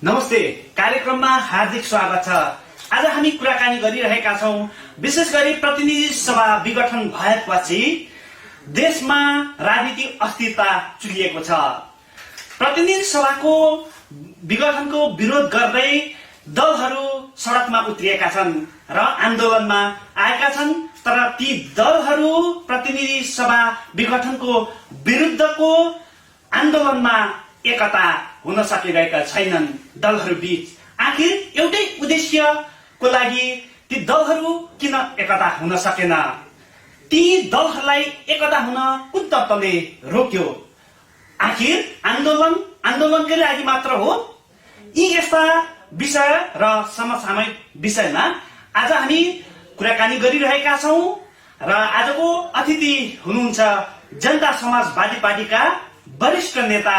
नमस्ते, कार्यक्रममा हार्दिक स्वागत छ। आज हामी कुराकानी गरिरहेका छौं विशेष गरी प्रतिनिधि सभा विघटन भएपछि देशमा राजनीतिक अस्थिरता चुलिएको छ। प्रतिनिधि सभाको विघटनको विरोध गर्दै दलहरू सडकमा उत्रिएका छन् र आन्दोलनमा आएका छन्, तर ती दलहरू प्रतिनिधि सभा विघटनको विरुद्धको आन्दोलनमा एकता हुन सकिरहेका छैनन्। दलहरू बीच आखिर एउटै उद्देश्यको लागि ती दलहरू किन एकता हुन सकेन? ती दलहरूलाई एकता हुन कुन तत्त्वले रोक्यो? आखिर आन्दोलनकै लागि मात्र हो? यी यस्ता विषय र समसामयिक विषयमा आज हामी कुराकानी गरिरहेका छौं र आजको अतिथि हुनुहुन्छ जनता समाजवादी पार्टीका वरिष्ठ नेता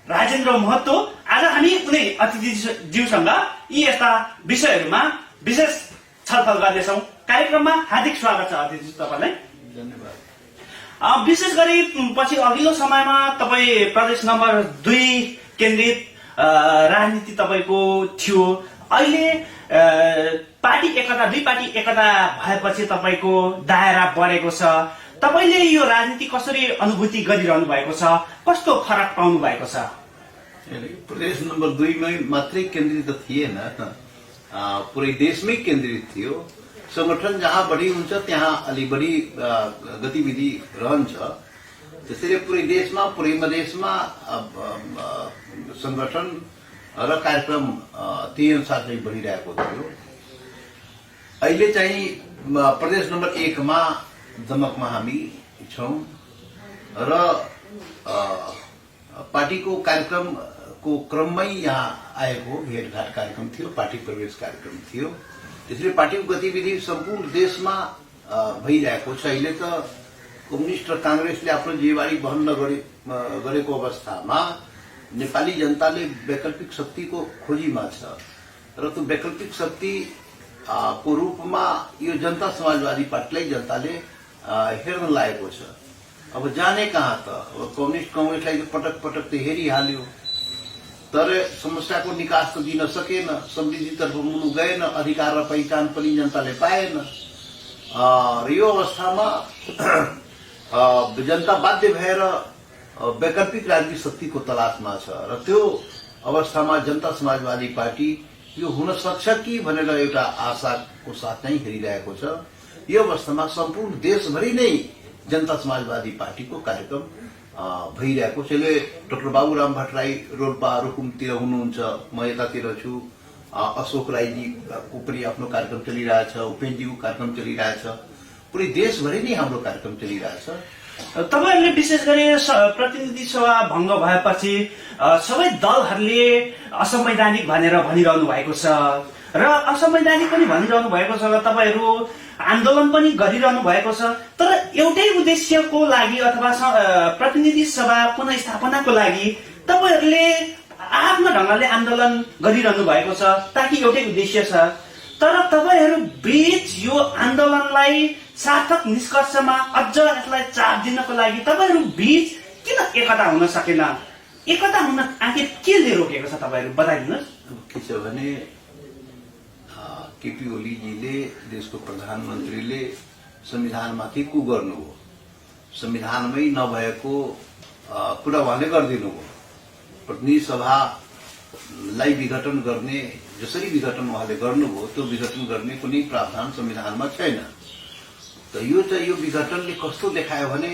राजेन्द्र महतो। आज हामी कुनै अतिथिज्यूसँग यी यस्ता विषयहरूमा विशेष छलफल गर्नेछौँ। कार्यक्रममा हार्दिक स्वागत छ अतिथि, तपाईँलाई धन्यवाद। विशेष गरी पछि अघिल्लो समयमा तपाईँ प्रदेश नम्बर 2 केन्द्रित राजनीति तपाईँको थियो। अहिले पार्टी एकता, दुई पार्टी एकता भएपछि तपाईँको दायरा बढेको छ। तपाईले यो राजनीति कसरी अनुभूति गरिरहनु भएको छ? कस्तो फरक पाउनु भएको छ? प्रदेश नम्बर 2 मै मात्रै केन्द्रित थिएन, पुरै देशमै केन्द्रित थियो। संगठन जहाँ बढी हुन्छ त्यहाँ अलि बढी गतिविधि रहन्छ। त्यसैले पुरै देशमा, पुरै मधेसमा संगठन र कार्यक्रम त्यही अनुसार चाहिँ बढिरहेको थियो। अहिले चाहिँ प्रदेश नम्बर 1 मा दमकमा हामी छौं र पार्टीको कार्यक्रमको क्रममै यहाँ आएको भेटघाट कार्यक्रम थियो, पार्टी प्रवेश कार्यक्रम थियो। त्यसैले पार्टीको गतिविधि सम्पूर्ण देशमा भइरहेको छ। अहिले त कम्युनिस्ट र कांग्रेसले आफ्नो जिम्मेवारी वहन नगरेको अवस्थामा नेपाली जनताले वैकल्पिक शक्तिको खोजीमा छ र त्यो वैकल्पिक शक्ति को रूपमा यो जनता समाजवादी पार्टीलाई जनताले हेर्न लागेको छ। अब जाने कहाँ त? अब कांग्रेसलाई पटक पटक त हेरिहाल्यो, तर समस्याको निकास त दिन सकेन, समृद्धितर्फ मुनु गएन, अधिकार र पहिचान पनि जनताले पाएन। र यो अवस्थामा जनता बाध्य भएर वैकल्पिक राजनीतिक शक्तिको तलासमा छ र त्यो अवस्थामा जनता समाजवादी पार्टी यो हुन सक्छ कि भनेर एउटा आशाको साथ नै हेरिरहेको छ। यो अवस्थामा सम्पूर्ण देशभरि नै जनता समाजवादी पार्टीको कार्यक्रम भइरहेको छ। डाक्टर बाबुराम भट्टराई रोल्पा रुकुमतिर हुनुहुन्छ, म यतातिर छु। अशोक राईजीको पनि आफ्नो कार्यक्रम चलिरहेछ, उपेन्द्रजीको कार्यक्रम चलिरहेछ। पुरै देशभरि नै हाम्रो कार्यक्रम चलिरहेछ। तपाईहरुले विशेष गरी प्रतिनिधि सभा भंग भएपछि सबै दलहरूले असंवैधानिक भनेर भनिरहनु भएको छ र असंवैधानिक पनि भनिरहनु भएको छ। तपाईहरु आन्दोलन पनि गरिरहनु भएको छ, तर एउटै उद्देश्यको लागि अथवा प्रतिनिधि सभा पुनर्स्थापनाको लागि तपाईहरुले आफ्नो ढंगले आन्दोलन गरिरहनु भएको छ, ताकि एउटै उद्देश्य छ। तर तपाईहरु बीच यो आन्दोलनलाई सार्थक निष्कर्षमा अझ यसलाई चाप दिनको लागि तपाईहरु बीच किन एकता हुन सकेन? एकता हुन आखिर केले रोकेको छ? तपाईहरु बताइदिनुस्। के छ भने केपी ओलीजीले, देशको प्रधानमन्त्रीले संविधानमाथि कु गर्नुभयो। संविधानमै नभएको कुरा उहाँले गरिदिनु भयो। प्रतिनिधि सभालाई विघटन गर्ने, जसरी विघटन उहाँले गर्नुभयो त्यो विघटन गर्ने कुनै प्रावधान संविधानमा छैन। त यो चाहिँ यो विघटनले कस्तो देखायो भने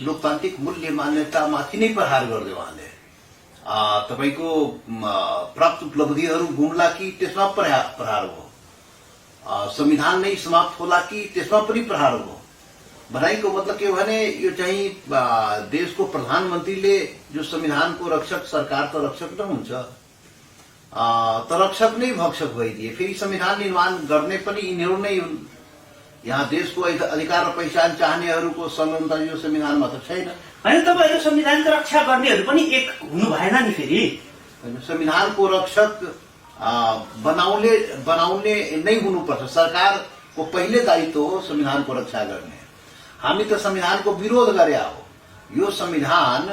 लोकतान्त्रिक मूल्य मान्यतामाथि नै प्रहार गर्दै उहाँले। तपाईको प्राप्त उपलब्धिहरू गुम्ला कि त्यसमा प्रहार हो, संविधान नै समाप्त होला कि त्यसमा पनि प्रहार हो। भनाइको मतलब के हो भने यो चाहिँ देशको प्रधानमन्त्रीले जो संविधानको रक्षक, सरकार त रक्षक न हुन्छ, त रक्षक नै भक्षक भइदिए। फेरि संविधान निर्माण गर्ने पनि यिनीहरू नै हुन्। यहाँ देशको अधिकार र पहिचान चाहनेहरूको संलग्नता यो संविधानमा त छैन। हैन, तपाईहरु संविधानको रक्षा गर्नेहरू पनि एक हुनु भएन नि? फेरि संविधानको रक्षक बनाउने नै हुनुपर्छ। सरकारको पहिले दायित्व हो संविधानको रक्षा गर्ने। हामी त संविधानको विरोध गरे हो। यो संविधान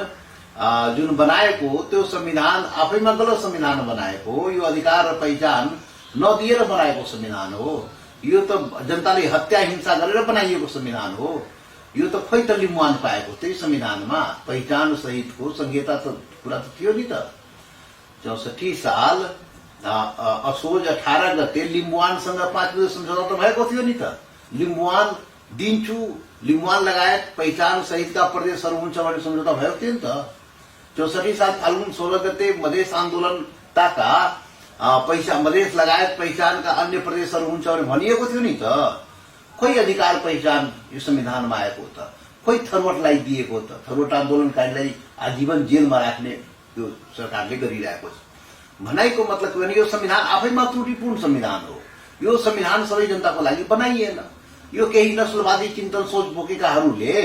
जुन बनाएको त्यो संविधान आफैमा गलत संविधान बनाएको, यो अधिकार र पहिचान नदिएर बनाएको संविधान हो। यो त जनताले हत्या हिंसा गरेर बनाइएको संविधान हो। यो त खोइ त लिम्बुवान पाएको त्यही संविधानमा पहिचान सहितको संहिता त कुरा त थियो नि त। 64 साल असोज 18 गते लिम्बुवानसँग 5 बजे सम्झौता त भएको थियो नि त। लिम्बुवान दिन्छु, लिम्बुवान लगायत पहिचान सहितका प्रदेशहरू हुन्छ भन्ने सम्झौता भएको थियो नि त। 64 साल फाल्गुन 16 गते मधेस आन्दोलनताका मधेस लगायत पहिचानका अन्य प्रदेशहरू हुन्छ भनेर भनिएको थियो नि त। खोइ अधिकार पहिचान यो संविधानमा आएको त, खोइ थरवटलाई दिएको त। थरवट आन्दोलनकारीलाई आजीवन जेलमा राख्ने यो सरकारले गरिरहेको छ। भनाइको मतलब के भने यो संविधान आफैमा त्रुटिपूर्ण संविधान हो। यो संविधान सबै जनताको लागि बनाइएन। यो केही नस्लवादी चिन्तन सोच बोकेकाहरूले,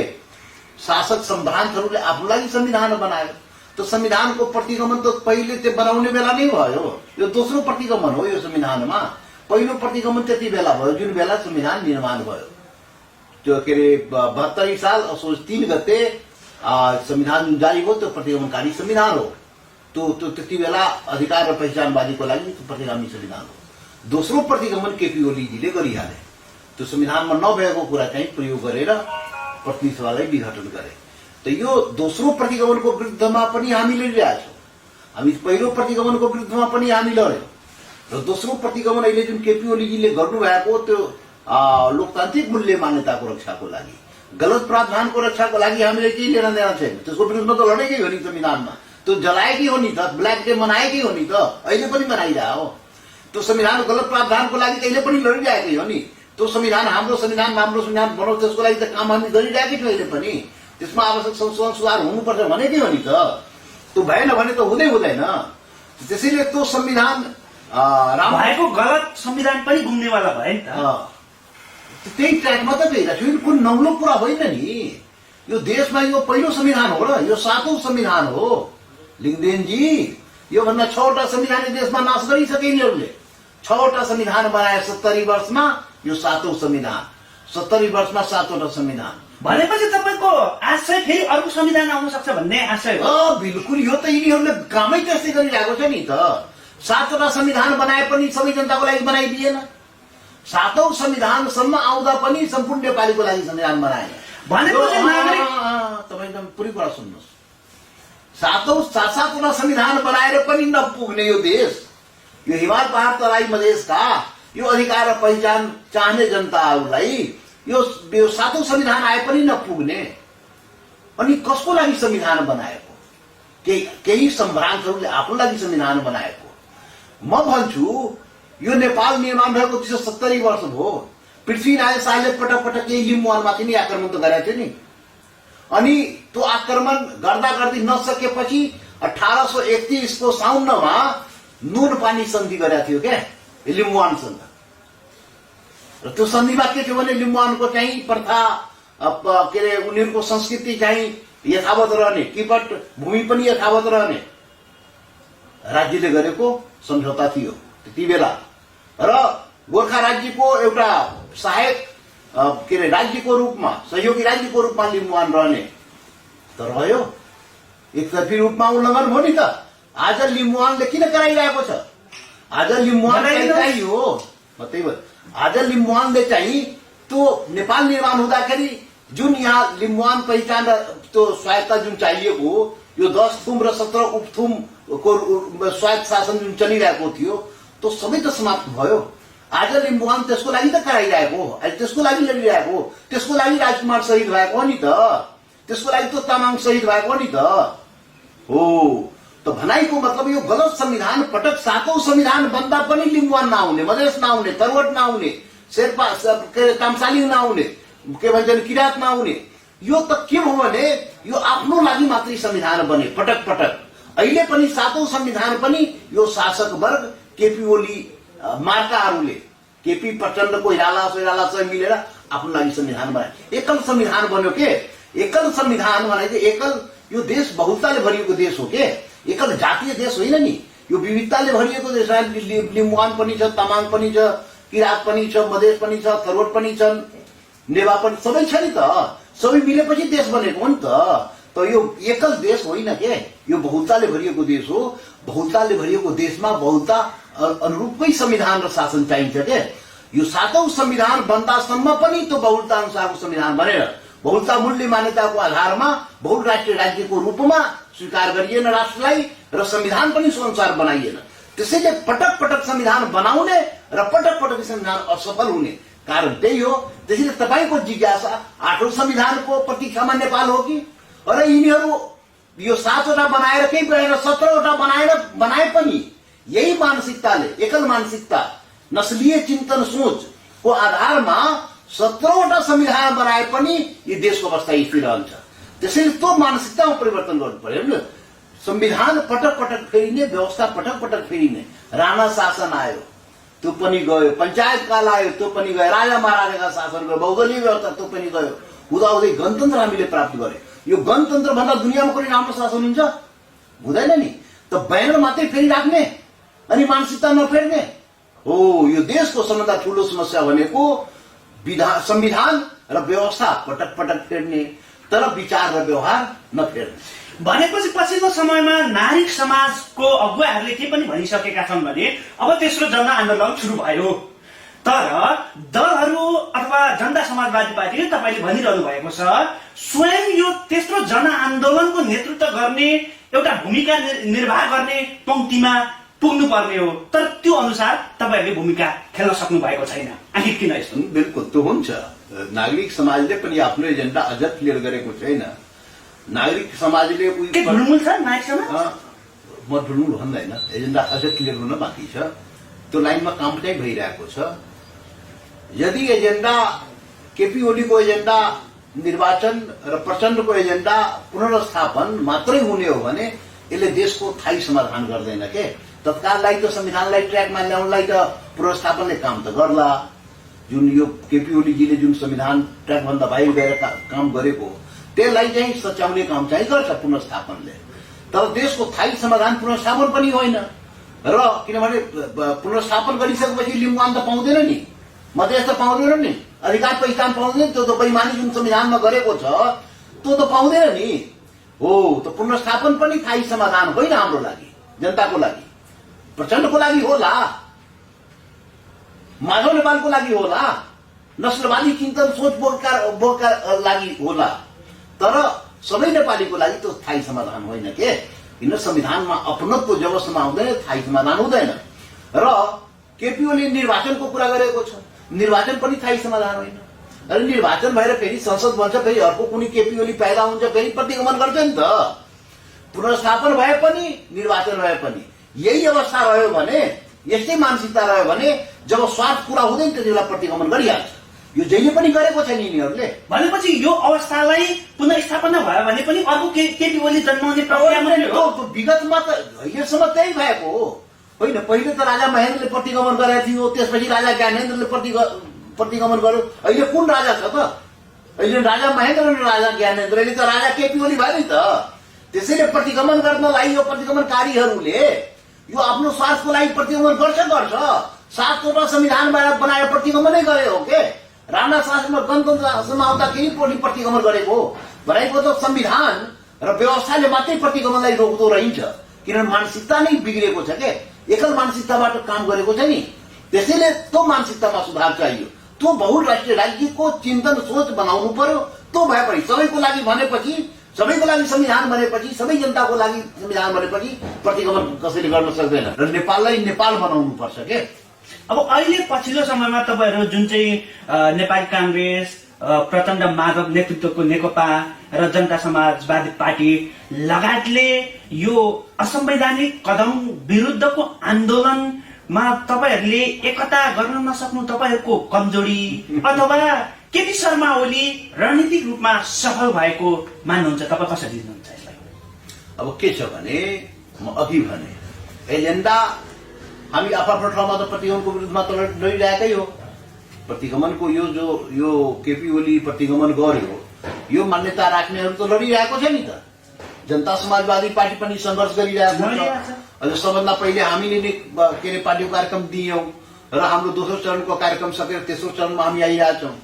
शासक सम्भ्रान्तहरूले आफ्नो लागि संविधान बनायो। तो संविधानको प्रतिगमन त पहिले त्यो बनाउने बेला नै भयो। यो दोस्रो प्रतिगमन हो यो संविधानमा। पहिलो प्रतिगमन त्यति बेला भयो जुन बेला संविधान निर्माण भयो। त्यो के अरे 72 साल असोज 3 गते संविधान जुन जारी भयो त्यो प्रतिगमनकारी संविधान हो। त्यो त्यति बेला अधिकार र पहिचानवादीको लागि प्रतिगामी संविधान हो। दोस्रो प्रतिगमन केपी ओलीजीले गरिहाले। त्यो संविधानमा नभएको कुरा चाहिँ प्रयोग गरेर प्रतिनिधि सभालाई विघटन गरे। त यो दोस्रो प्रतिगमनको विरुद्धमा पनि हामी लडिरहेका छौँ। हामी पहिलो प्रतिगमनको विरुद्धमा पनि हामी लड्यौँ र दोस्रो प्रतिगमन अहिले जुन केपी ओलीजीले गर्नुभएको त्यो लोकतान्त्रिक मूल्य मान्यताको रक्षाको लागि, गलत प्रावधानको रक्षाको लागि हामीले केही लेना देना छैन। त्यसको विरुद्धमा त लडेकै हो नि संविधानमा। त्यो जलाएकै हो नि त, ब्ल्याक डे मनाएकै हो नि त, अहिले पनि मनाइरह हो। त्यो संविधान गलत प्रावधानको लागि अहिले पनि लडिरहेकै हो नि। त्यो संविधान हाम्रो संविधान बनाऊ त्यसको लागि त काम हामी गरिरहेकै छौँ अहिले पनि। त्यसमा आवश्यक संशोधन सुधार हुनुपर्छ भनेकै हो नि त। त्यो भएन भने त हुँदैन। त्यसैले त्यो संविधान भएको गलत संविधान पनि घुम्नेवाला भयो नि त। त्यही ट्र्याकमा त गइरहेको छु। कुन नौलो कुरा होइन नि। यो देशमा यो पहिलो संविधान हो र यो 7औं संविधान हो लिङदेनजी। योभन्दा 6वटा संविधान देशमा नाश गरिसके यिनीहरूले। 6वटा संविधान बनाए 70 वर्षमा, यो 7औं संविधान। 70 वर्षमा 7वटा संविधान भनेपछि तपाईँको आशय फेरि अर्को संविधान आउन सक्छ भन्ने आशय हो। बिल्कुल। यो त यिनीहरूले कामै त्यस्तै गरिरहेको छ नि त। 7वटा संविधान बनाए पनि सबै जनताको लागि बनाइदिएन। 7औं संविधानसम्म आउँदा पनि सम्पूर्ण नेपालीको लागि संविधान बनाएन। भनेपछि नागरिक तपाईँ एकदम पुरै कुरा सुन्नुहोस्। 7वटा संविधान बनाएर पनि नपुग्ने यो देश, यो हिमाल पहाड तराई मधेसका यो अधिकार र पहिचान चाहने जनताहरूलाई यो 7औं संविधान आए पनि नपुग्ने। अनि कसको लागि संविधान बनाएको? केही सम्भ्रान्तहरूले आफ्नो लागि संविधान बनाएको। म भन्छु यो नेपाल निर्माण भएको 370 वर्ष भयो। पृथ्वीनारायण शाहले पटक पटक केही लिम्बुवानमाथि नै आक्रमण त गरेको थियो नि। अनि त्यो आक्रमण गर्दा गर्दै नसकेपछि 1831 को साउनमा नुन पानी सन्धि गरेको थियो क्या लिम्बुवानसँग। र त्यो सन्धिमा के थियो भने लिम्बुवानको चाहिँ प्रथा के अरे उनीहरूको संस्कृति चाहिँ यथावत रहने, किपट भूमि पनि यथावत रहने राज्यले गरेको सम्झौता थियो त्यति बेला। र गोर्खा राज्यको एउटा सहायक के अरे राज्यको रूपमा, सहयोगी राज्यको रूपमा लिम्बुवान रहने त रह्यो। एकतर्फी रूपमा उल्लङ्घन भयो नि त। आज लिम्बुवानले किन कराइरहेको छ? आज लिम्बुवानलाई चाहिँ हो आज लिम्बुवानले चाहिँ त्यो नेपाल निर्माण हुँदाखेरि जुन यहाँ लिम्बुवान पहिचान र त्यो स्वायत्ता जुन चाहिएको, यो 10 थुम र 17 उपथुमको स्वायत्त शासन जुन चलिरहेको थियो त्यो सबै त समाप्त भयो। आज लिम्बुवान त्यसको लागि त कराइरहेको, त्यसको लागि लडिरहेको, त्यसको लागि राजकुमार शहीद भएको हो नि त, त्यसको लागि त तामाङ शहीद भएको हो नि त हो। त भनाइको मतलब यो गलत संविधान पटक 7औं संविधान बन्दा पनि लिम्बुवान नआउने, मधेस नआउने, तरवट नआउने, शेर्पा तामसालिङ नआउने, के भन्छ किराँत नआउने। यो त के हो भने यो आफ्नो लागि मात्रै संविधान बने पटक पटक। अहिले पनि 7औं संविधान पनि यो शासक वर्ग केपी ओली मार्काहरूले, केपी प्रचण्ड कोइरालासँग मिलेर आफ्नो लागि संविधान बनाए। एकल संविधान बन्यो के? एकल संविधान भनेको एकल यो देश बहुलताले भरिएको देश हो के? एकल जातीय देश होइन नि। यो विविधताले भरिएको देश हो। लिम्बुवान पनि छ, तामाङ पनि छ, किराँत पनि छ, मधेस पनि छ, थरवट पनि छन्, नेवा पनि, सबै छ नि त। सबै मिलेपछि देश बनेको हो नि त। त यो एकल देश होइन के, यो बहुलताले भरिएको देश हो। बहुलताले भरिएको देशमा बहुलता अनुरूपकै संविधान र शासन चाहिन्छ के। यो 7औं संविधान बन्दासम्म पनि त्यो बहुलता अनुसारको संविधान बनेर बहुलता मूल्य मान्यताको आधारमा बहुराष्ट्रिय राज्यको रूपमा स्वीकार गरिएन राष्ट्रलाई, र संविधान पनि सो अनुसार बनाइएन। त्यसैले पटक पटक संविधान बनाउने र पटक पटक संविधान असफल हुने कारण त्यही हो। त्यसैले तपाईँको जिज्ञासा 8औं संविधानको प्रतीक्षामा नेपाल हो कि, र यिनीहरू यो 7वटा बनाएर केही भएन 17वटा बनाए पनि यही मानसिकताले, एकल मानसिकता, नस्लीय चिन्तन सोचको आधारमा 17वटा संविधान बनाए पनि यो देशको अवस्था यस्तै रहन्छ। त्यसैले त्यो मानसिकतामा परिवर्तन गर्नु पर्यो नि। संविधान पटक पटक फेरिने, व्यवस्था पटक पटक फेरिने। राणा शासन आयो त्यो पनि गयो, पञ्चायत काल आयो त्यो पनि गयो, राजा महाराजाका शासन गयो, बहुदलीय व्यवस्था त्यो पनि गयो। हुँदाहुँदै गणतन्त्र हामीले प्राप्त गर्यो। यो गणतन्त्र भन्दा दुनियाँमा कुनै राम्रो शासन हुन्छ? हुँदैन नि। त ब्यानर मात्रै फेरिराख्ने अनि मानसिकता नफेर्ने हो। यो देशको सबभन्दा ठूलो समस्या भनेको संविधान र व्यवस्था पटक पटक फेर्ने, तर विचार र व्यवहार नफेर्ने। भनेपछि पछिल्लो समयमा नागरिक समाजको अगुवाहरूले के पनि भनिसकेका छन् भने अब तेस्रो जनआन्दोलन सुरु भयो। तर दलहरू अथवा जनता समाजवादी पार्टीले तपाईँले भनिरहनु भएको छ स्वयं यो तेस्रो जनआन्दोलनको नेतृत्व गर्ने, एउटा भूमिका निर्वाह गर्ने पंक्तिमा पुग्नु पर्ने हो। तर त्यो अनुसार तपाईँहरूले भूमिका खेल्न सक्नु भएको छैन। आखिर किन यस्तो? बिल्कुल त्यो हुन्छ। नागरिक समाजले पनि आफ्नो एजेन्डा अझ क्लियर गरेको छैन। नागरिक समाजले ढुलमुल छ नागरिक समाज? म ढुलमुल भन्दैन, एजेन्डा अझ क्लियर हुन बाँकी छ। त्यो लाइनमा काम चाहिँ भइरहेको छ। यदि एजेन्डा केपी ओलीको एजेन्डा निर्वाचन र प्रचण्डको एजेन्डा पुनर्स्थापन मात्रै हुने हो भने यसले देशको स्थायी समाधान गर्दैन के। तत्काललाई त संविधानलाई ट्र्याकमा ल्याउनलाई त पुनर्स्थापनले काम त गर्ला। जुन यो केपी ओलीजीले जुन संविधान ट्र्याकभन्दा बाहिर गएर काम गरेको त्यसलाई चाहिँ सच्याउने काम चाहिँ गर्छ पुनर्स्थापनले। तर देशको स्थायी समाधान पुनर्स्थापन पनि होइन। र किनभने पुनर्स्थापन गरिसकेपछि लिम्बुवान त पाउँदैन नि, मधेस त पाउँदैन नि, अधिकार पहिचान पाउँदैन। त्यो त बेइमानी जुन संविधानमा गरेको छ त्यो त पाउँदैन नि। हो त पुनर्स्थापन पनि स्थायी समाधान होइन हाम्रो लागि, जनताको लागि। प्रचण्डको लागि होला, माधव नेपालको लागि होला, नस्लवादी चिन्तन सोच बोका लागि होला, तर सबै नेपालीको लागि त्यो स्थायी समाधान होइन के। किन संविधानमा अपनत्व जबसम्म आउँदैन स्थायी समाधान हुँदैन। र केपी ओली निर्वाचनको कुरा गरेको छ, निर्वाचन पनि स्थायी समाधान होइन। अनि निर्वाचन भएर फेरि संसद बन्छ, फेरि अर्को कुनै केपी ओली पैदा हुन्छ, फेरि प्रतिगमन गर्छ नि त। पुनर्स्थापन भए पनि निर्वाचन भए पनि यही अवस्था रह्यो भने, यस्तै मानसिकता रह्यो भने जब स्वार्थ पूरा हुँदैन त्यति बेला प्रतिगमन गरिहाल्छ। यो जहिले पनि गरेको छैन यिनीहरूले। भनेपछि यो अवस्थालाई पुनर्स्थापना भयो भने पनि अर्को केपी ओली जन्माउने प्रक्रियामा हो। विगतमा त अहिलेसम्म त्यही भएको हो होइन। पहिले त राजा महेन्द्रले प्रतिगमन गरेको थियो, त्यसपछि राजा ज्ञानेन्द्रले प्रतिगमन गर्यो। अहिले कुन राजा छ त? अहिले राजा महेन्द्र र राजा ज्ञानेन्द्र, अहिले त राजा केपी ओली भयो नि त। त्यसैले प्रतिगमन गर्नलाई यो प्रतिगमनकारीहरूले यो आफ्नो स्वार्थको लागि प्रतिगमन गर्छ। 7वटा संविधान बनाएर प्रतिगमनै गरे हो के। राणा शासनमा गणतन्त्र शासनमा आउँदाखेरि प्रतिगमन गरेको हो। भनेको त संविधान र व्यवस्थाले मात्रै प्रतिगमनलाई रोक्दो रहन्छ, किनभने मानसिकता नै बिग्रेको छ के। एकल मानसिकताबाट काम गरेको छ नि। त्यसैले त्यो मानसिकतामा सुधार चाहियो। त्यो बहुराष्ट्रिय राज्यको चिन्तन सोच बनाउनु पर्यो। त्यो भएपछि सबैको लागि भनेपछि, सबैको लागि संविधान बनेपछि, सबै जनताको लागि संविधान बनेपछि प्रतिगमन कसैले गर्न सक्दैन। र नेपाललाई नेपाल बनाउनु पर्छ के। अब अहिले पछिल्लो समयमा तपाईँहरू जुन चाहिँ नेपाली कांग्रेस, प्रचण्ड माधव नेतृत्वको नेकपा र जनता समाजवादी पार्टी लगायतले यो असंवैधानिक कदम विरुद्धको आन्दोलनमा तपाईँहरूले एकता गर्न नसक्नु तपाईँहरूको कमजोरी अथवा केपी शर्मा ओली रणनीतिक रूपमा सफल भएको मान्नुहुन्छ? तपाईँ कसरी लिनुहुन्छ यसलाई? अब के छ भने म अघि भने एजेन्डा हामी आफ्नो ठाउँमा त प्रतिगमनको विरुद्धमा त लडिरहेकै हो। प्रतिगमनको यो केपी ओली प्रतिगमन गर्यो, यो मान्यता राख्नेहरू त लडिरहेको छ नि त। जनता समाजवादी पार्टी पनि संघर्ष गरिरहेको छ। अझ सबभन्दा पहिले हामीले नै के अरे पार्टीको कार्यक्रम दियौं र हाम्रो दोस्रो चरणको कार्यक्रम सकेर तेस्रो चरणमा हामी आइरहेछौँ।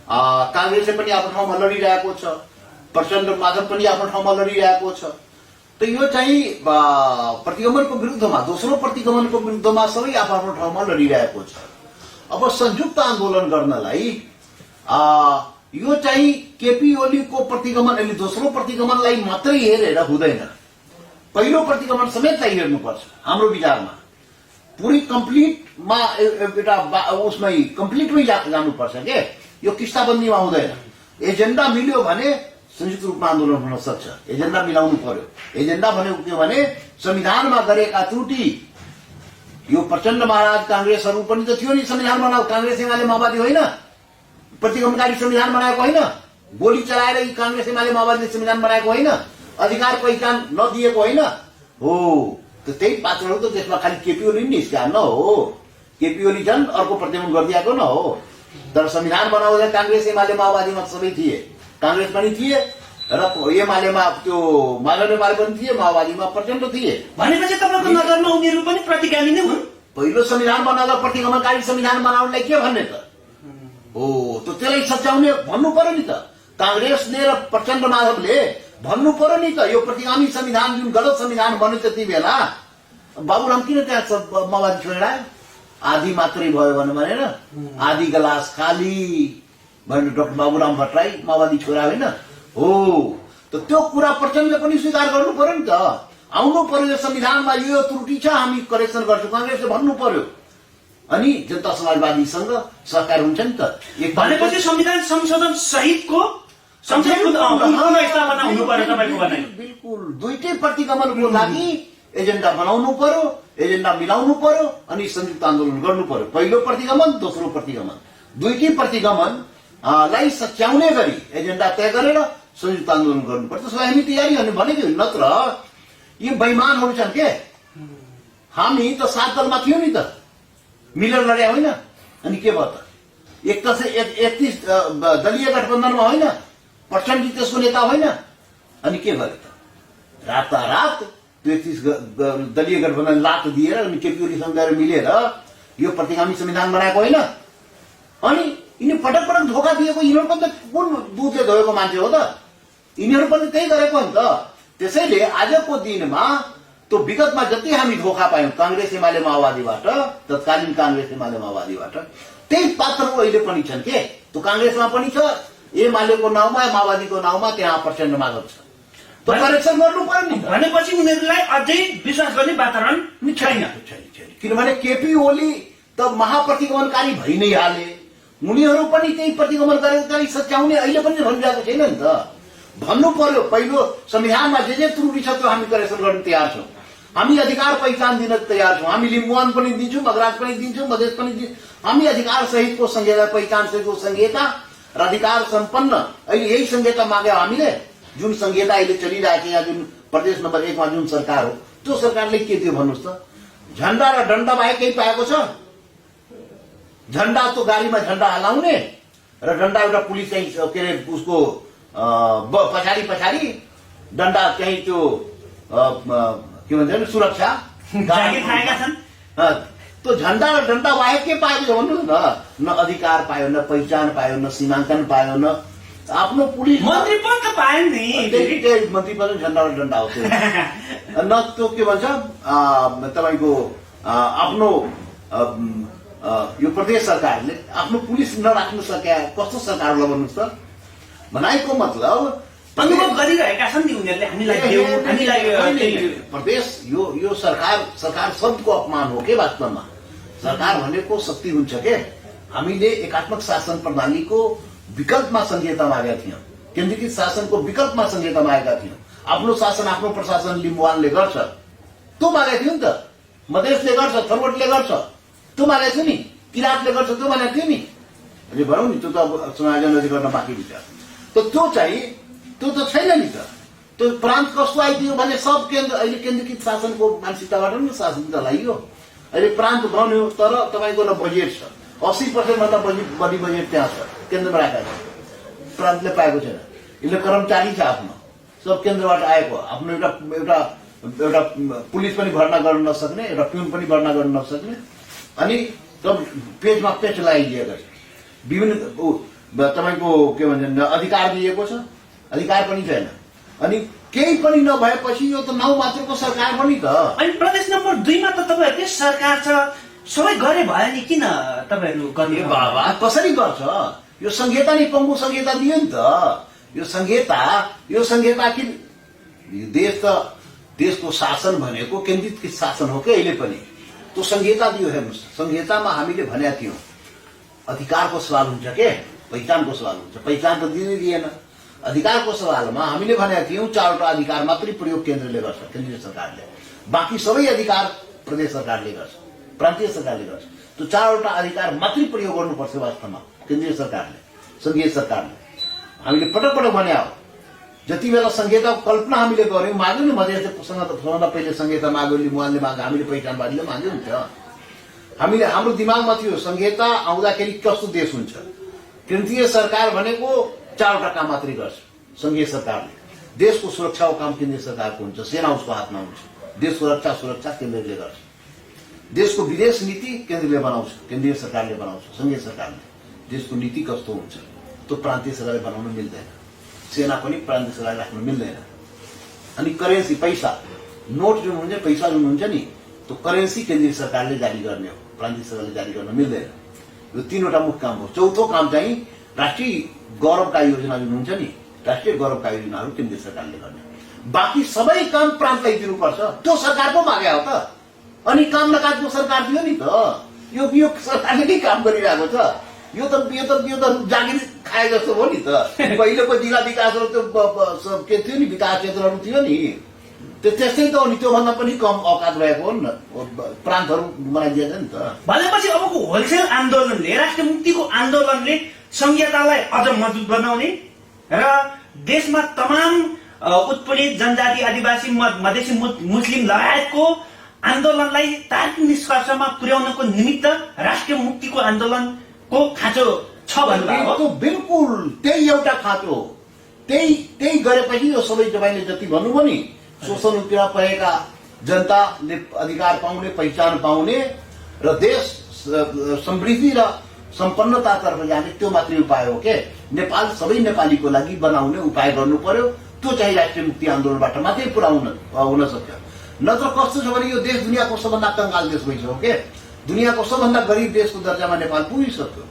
कांग्रेसले पनि आफ्नो ठाउँमा लडिरहेको छ। प्रचण्ड माधव पनि आफ्नो ठाउँमा लडिरहेको छ। त यो चाहिँ प्रतिगमनको विरुद्धमा, दोस्रो प्रतिगमनको विरुद्धमा सबै आफ्नो ठाउँमा लडिरहेको छ। अब संयुक्त आन्दोलन गर्नलाई यो चाहिँ केपी ओलीको प्रतिगमन, अहिले दोस्रो प्रतिगमनलाई मात्रै हेरेर हुँदैन, पहिलो प्रतिगमन समेतलाई हेर्नुपर्छ हाम्रो विचारमा। पुरै कम्प्लिटमा एउटा उसमै कम्प्लिटमै जानुपर्छ के, यो किस्ताबन्दीमा हुँदैन। एजेन्डा मिल्यो भने संयुक्त रूपमा आन्दोलन हुन सक्छ, एजेन्डा मिलाउनु पर्यो। एजेन्डा भनेको के भने संविधानमा गरेका त्रुटि, यो प्रचण्ड महाराज कांग्रेसहरू पनि त थियो नि संविधान बनाऊ, कांग्रेस एमाले माओवादी होइन, प्रतिगमनकारी संविधान बनाएको होइन, गोली चलाएर कांग्रेस एमाले माओवादीले संविधान बनाएको होइन, अधिकार पहिचान नदिएको होइन हो। त त्यही पात्रहरू त त्यसमा खालि केपी ओली निस्किया न हो, केपी ओली झन् अर्को प्रतिगमन गरिदिएको न हो। तर संविधान बनाउँदा कांग्रेस एमाले माओवादीमा सबै थिए, कांग्रेस पनि थिए र एमालेमा त्यो माधव नेपाल पनि थिए, माओवादीमा प्रचण्ड थिए। भनेपछि तपाईँको नजरमा उनीहरू पनि प्रतिगामी नै हुन्। पहिलो संविधान बनाउँदा प्रतिगमनकारी संविधान बनाउनलाई के भन्ने त हो, त त्यसलाई सच्याउने भन्नु पर्यो नि त। कांग्रेसले र प्रचण्ड माधवले भन्नु पर्यो नि त, यो प्रतिगामी संविधान जुन गलत संविधान बन्यो त्यति बेला बाबुराम किन त्यहाँ माओवादी छोडायो, आधी मात्रै भयो भनेर, आधी गिलास खाली भनेर डाक्टर बाबुराम भट्टराई माओवादी छोरा होइन हो। त त्यो कुरा प्रचण्डले पनि स्वीकार गर्नु पर्यो नि त, आउनु पर्यो यो संविधानमा यो त्रुटि छ, हामी करेक्सन गर्छौँ, कांग्रेसले भन्नु पर्यो। अनि जनता समाजवादीसँग सहकार हुन्छ नि त। भनेपछि संविधान संशोधन सहितको स्थापना हुनु पर्यो तपाईँको भनाइ। बिल्कुल, दुईटै प्रतिगमनको लागि एजेन्डा बनाउनु पर्यो, एजेन्डा मिलाउनु पर्यो, अनि संयुक्त आन्दोलन गर्नु पर्यो। पहिलो प्रतिगमन, दोस्रो प्रतिगमन, दुईटै प्रतिगमन लाई सच्याउने गरी एजेन्डा तय गरेर संयुक्त आन्दोलन गर्नुपर्छ। त्यसलाई हामी तयारी हुने भनेको, नत्र यी बेइमानहरू छन् के। हामी त 7 दलमा थियौँ नि त, मिलेर लड्या होइन, अनि के भयो त 31 दलीय गठबन्धनमा होइन, प्रचण्ड त्यसको नेता होइन, अनि के गर्यो त रातारात 31 दलीय गठबन्धन लात दिएर अनि केपी ओलीसँग गएर मिलेर यो प्रतिगामी संविधान बनाएको होइन। अनि यिनी पटक पटक धोका दिएको, यिनीहरू पनि त कुन दुधले धोएको मान्छे हो त, यिनीहरू पनि त्यही गरेको नि त। त्यसैले आजको दिनमा त्यो विगतमा जति हामी धोका पायौं कांग्रेस एमाले माओवादीबाट, तत्कालीन कांग्रेस एमाले माओवादीबाट, त्यही पात्रहरू अहिले पनि छन् के। त्यो कांग्रेसमा पनि छ, एमालेको नाउँमा माओवादीको नाउँमा त्यहाँ प्रचण्ड माधव छ। त्यो करेक्सन गर्नु पर्यो नि। भनेपछि उनीहरूलाई अझै विश्वास गर्ने वातावरण छैन। किनभने केपी ओली त महाप्रतिगमनकारी भइ नै हाले, उनीहरू पनि त्यही प्रतिगमन गरेको चाहिँ सच्याउने अहिले पनि भनिरहेको छैन नि त। भन्नु पर्यो पहिलो संविधानमा जे त्रुटि छ त्यो हामी करेक्सन गर्न तयार छौँ, हामी अधिकार पहिचान दिन तयार छौँ, हामी लिम्बुवान पनि दिन्छौँ, मद्रास पनि दिन्छौँ, मधेस पनि दिन्छौँ, हामी अधिकार सहितको संहिता पहिचान सहितको संहिता र अधिकार सम्पन्न अहिले यही संहिता माग्यो हामीले। जुन संहिता अहिले चलिरहेको यहाँ जुन प्रदेश नम्बर 1 मा जुन सरकार हो त्यो सरकारले के दियो भन्नुहोस् त, झण्डा र डण्डा बाहेक केही पाएको छ? झण्डा त गाडीमा झण्डा हलाउने र डण्डा एउटा पुलिस चाहिँ के अरे उसको पछाडि पछाडि डण्डा चाहिँ त्यो के भन्छ सुरक्षा त्यो झण्डा र डण्डा बाहेक के पाएको छ भन्नुहोस् न। अधिकार पायो, न पहिचान पायो, न सीमाङ्कन पायो, न आफ्नो पुलिस मन्त्री पद त पायो नि, मन्त्री पद झण्डा र डण्डा हो, न त्यो के भन्छ तपाईँको आफ्नो यो प्रदेश सरकारले आफ्नो पुलिस नराख्न सक्या कस्तो सरकार होला भन्नुहोस् त। भनाइको मतलब अनुभव गरिरहेका छन् नि उनीहरूले, हामीलाई प्रदेश यो सरकार शब्दको अपमान हो के वास्तवमा। सरकार भनेको शक्ति हुन्छ के। हामीले एकात्मक शासन प्रणालीको विकल्पमा संहिता मागेका थियौँ, केन्द्रीकृत शासनको विकल्पमा संहिता मागेका थियौँ। आफ्नो शासन आफ्नो प्रशासन लिम्बुवानले गर्छ त्यो मागेका थियौँ नि त, मधेसले गर्छ, थरवटले गर्छ त्यो मागेको थियो नि, किराँतले गर्छ त्यो मागेको थियो नि। अहिले भनौँ नि त्यो त अब समायोजन गर्न बाँकी विचार, त्यो चाहिँ त्यो त छैन नि त। त्यो प्रान्त कस्तो आइदियो भने सब केन्द्र अहिले केन्द्रीकृत शासनको मानसिकताबाट पनि शासन त लगाइयो। अहिले प्रान्त बन्यो तर तपाईँको न बजेट छ, 80% भन्दा बढी बजेट त्यहाँ छ, केन्द्रमा राखेको छ, प्रान्तले पाएको छैन। यसले कर्मचारी छ आफ्नो, सब केन्द्रबाट आएको, आफ्नो एउटा पुलिस पनि भर्ना गर्न नसक्ने, एउटा पिउन पनि भर्ना गर्न नसक्ने, अनि सब पेजमा पेज लगाइदिएको छ। विभिन्न तपाईँको के भन्छ अधिकार दिएको छ, अधिकार पनि छैन। अनि केही पनि नभएपछि यो त 9 मात्रको सरकार हो नि त। अनि प्रदेश नम्बर 2 मा त तपाईहरुकै सरकार छ, सबै गरे भयो नि, किन तपाईहरु गर्ने? बाबा कसरी गर्छ? यो संहिता नि पङ्गु संहिता दियो नि त। यो संहिता कि देश त देशको शासन भनेको केन्द्रित शासन हो कि अहिले पनि त्यो संहिता दियो। हेर्नुहोस्, संहितामा हामीले भनेका थियौँ अधिकारको सवाल हुन्छ के पहिचानको सवाल हुन्छ। पहिचान त दिनै दिएन। अधिकारको सवालमा हामीले भनेका थियौँ 4वटा अधिकार मात्रै प्रयोग केन्द्रले गर्छ, केन्द्रीय सरकारले। बाँकी सबै अधिकार प्रदेश सरकारले गर्छ, प्रान्तीय सरकारले गर्छ। त्यो 4वटा अधिकार मात्रै प्रयोग गर्नुपर्छ वास्तवमा केन्द्रीय सरकारले, संघीय सरकारले। हामीले पटक पटक भने हो। जति बेला संहिताको कल्पना हामीले गर्यौँ, माग्यौँ नि मधेससँग पहिले संहिता माग्यो, लिम्बुवानले माग्यो, हामीले पहिचानवादीले माग्यौँ नि त। हाम्रो दिमागमा थियो संहिता आउँदाखेरि कस्तो देश हुन्छ। केन्द्रीय सरकार भनेको 4वटा काम मात्रै गर्छ संघीय सरकारले। देशको सुरक्षाको काम केन्द्रीय सरकारको हुन्छ, सेना उसको हातमा हुन्छ। देशको सुरक्षा केन्द्रले गर्छ। देशको विदेश नीति केन्द्रले बनाउँछ, केन्द्रीय सरकारले बनाउँछ, संघीय सरकारले। देशको नीति कस्तो हुन्छ त्यो प्रान्तीय सरकारले बनाउन मिल्दैन। सेना पनि प्रान्तीय सरकारले राख्न मिल्दैन। अनि करेन्सी, पैसा, नोट जुन हुन्छ, पैसा जुन हुन्छ नि, त्यो करेन्सी केन्द्रीय सरकारले जारी गर्ने हो, प्रान्तीय सरकारले जारी गर्न मिल्दैन। यो 3वटा मुख्य काम हो। 4थो काम चाहिँ राष्ट्रिय गौरवका योजना जुन हुन्छ नि, राष्ट्रिय गौरवका योजनाहरू केन्द्रीय सरकारले गर्ने। बाँकी सबै काम प्रान्तलाई दिनुपर्छ। त्यो सरकार पो मागे हो त। अनि काम नकाजको सरकार थियो नि त। यो सरकारले के काम गरिरहेको छ? यो त जागिर खाए जस्तो हो नि त। पहिलेको जिल्ला विकासहरू त्यो के थियो नि, विकास क्षेत्रहरू थियो नि, त्यस्तै त हो नि। त्योभन्दा पनि कम औकात भएको हो नि, प्रान्तहरू बनाइदिएछ नि त। भनेपछि अबको होलसेल आन्दोलनले, राष्ट्रिय मुक्तिको आन्दोलनले संहितालाई अझ मजबुत बनाउने र देशमा तमाम उत्पीडित जनजाति, आदिवासी, मधेसी, मुस्लिम लगायतको आन्दोलनलाई तार्किक निष्कर्षमा पुर्याउनको निमित्त राष्ट्रिय मुक्तिको आन्दोलनको खाँचो छ भन्नुभयो। बिल्कुल त्यही एउटा खाँचो हो। त्यही गरेपछि यो सबै तपाईँले जति भन्नुभयो नि, शोषण उत्पीडन परेका जनताले अधिकार पाउने, पहिचान पाउने र देश समृद्धि र सम्पन्नतातर्फ जाने, त्यो मात्रै उपाय हो के। नेपाल सबै नेपालीको लागि बनाउने उपाय गर्नु पर्यो। त्यो चाहिँ राष्ट्रिय मुक्ति आन्दोलनबाट मात्रै पुरा हुन सक्छ। नत्र कस्तो छ भने यो देश दुनियाँको सबभन्दा कंगाल देश भइसक्यो के। दुनियाँको सबभन्दा गरिब देशको दर्जामा नेपाल पुगिसक्यो।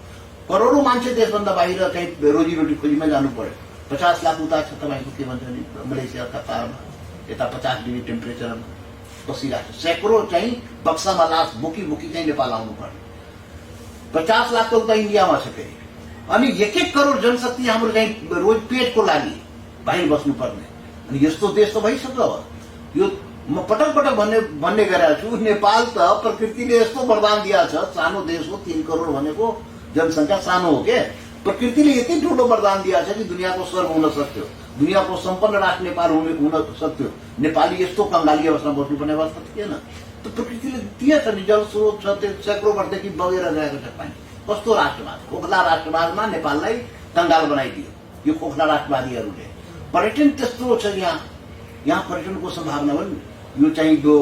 करोडौँ मान्छे देशभन्दा बाहिर कहीँ रोजीरोटी खोजीमा जानु पर्यो। 50 लाख उता छ तपाईँको के भन्छ नि, मलेसिया, कतारमा, यता 50 डिग्री टेम्परेचरमा बसिरहेको छ। सैकड़ों चाहिँ बक्सामा लास बोकी चाहिँ नेपाल आउनु पर्ने। 50 लाख त उता इन्डियामा छ फेरि। अनि 1-1 करोड जनशक्ति हाम्रो चाहिँ रोज पेटको लागि बाहिर बस्नुपर्ने। अनि यस्तो देश त भइसक्यो। यो म पटक भन्ने गरेको छु, नेपाल त प्रकृतिले यस्तो वरदान दिएको छ। सानो देश हो, 3 करोड भनेको जनसङ्ख्या सानो हो के। प्रकृतिले यति ठुलो वरदान दिएको छ कि दुनियाँको स्वर्ग हुन सक्थ्यो, दुनियाँको सम्पन्न राष्ट्र नेपाल हुन सक्थ्यो। नेपाली यस्तो कंगाली अवस्थामा बस्नुपर्ने अवस्था थिएन। त प्रकृतिले दिएछ नि, जल स्रोत छ, त्यो सैकड़ौं वर्षदेखि बगेर गएको छ पानी। कस्तो राष्ट्रवाद, खोखला राष्ट्रवादमा नेपाललाई कंगाल बनाइदियो यो खोखला राष्ट्रवादीहरूले। पर्यटन त्यस्तो छ यहाँ पर्यटनको सम्भावना पनि यो चाहिँ यो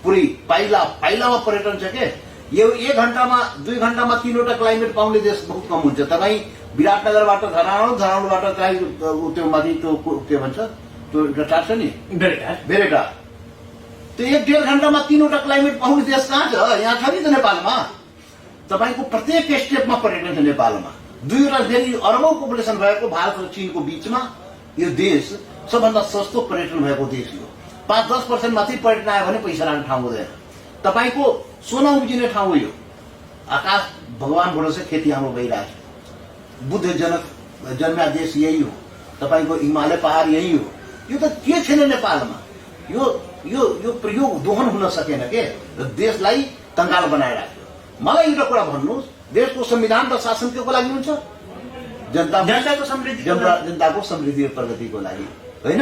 पुरै पाइलामा पर्यटन छ के। यो 1 घण्टामा 2 घण्टामा 3वटा क्लाइमेट पाउने देश बहुत कम हुन्छ। तपाईँ विराटनगरबाट धरानबाट चाहिँ त्यो माथि त्यो के भन्छ त्यो एउटा टार छ नि, बेरेटा, त्यो 1-1.5 घण्टामा 3वटा क्लाइमेट पाउने देश कहाँ छ? यहाँ छ नि त नेपालमा। तपाईँको प्रत्येक स्टेपमा पर्यटन छ नेपालमा। 2वटा धेरै अरबौं पपुलेसन भएको भारत र चीनको बीचमा यो देश सबभन्दा सस्तो पर्यटन भएको देश हो। 5-10% मात्रै पर्यटन आयो भने पैसा लाने ठाउँ हुँदैन। तपाईँको सोना उब्जिने ठाउँ हो यो। आकाश भगवानबाट चाहिँ खेती हाम्रो भइरहेछ। बुद्ध जन्म्या देश यही हो। तपाईँको हिमालय पहाड यही हो। यो त के छैन नेपालमा। यो प्रयोग दोहन हुन सकेन के, देशलाई कंगाल बनाइराख्यो। मलाई एउटा कुरा भन्नुहोस्, देशको संविधान र शासन के को लागि हुन्छ? जनताको समृद्धि र प्रगतिको लागि होइन।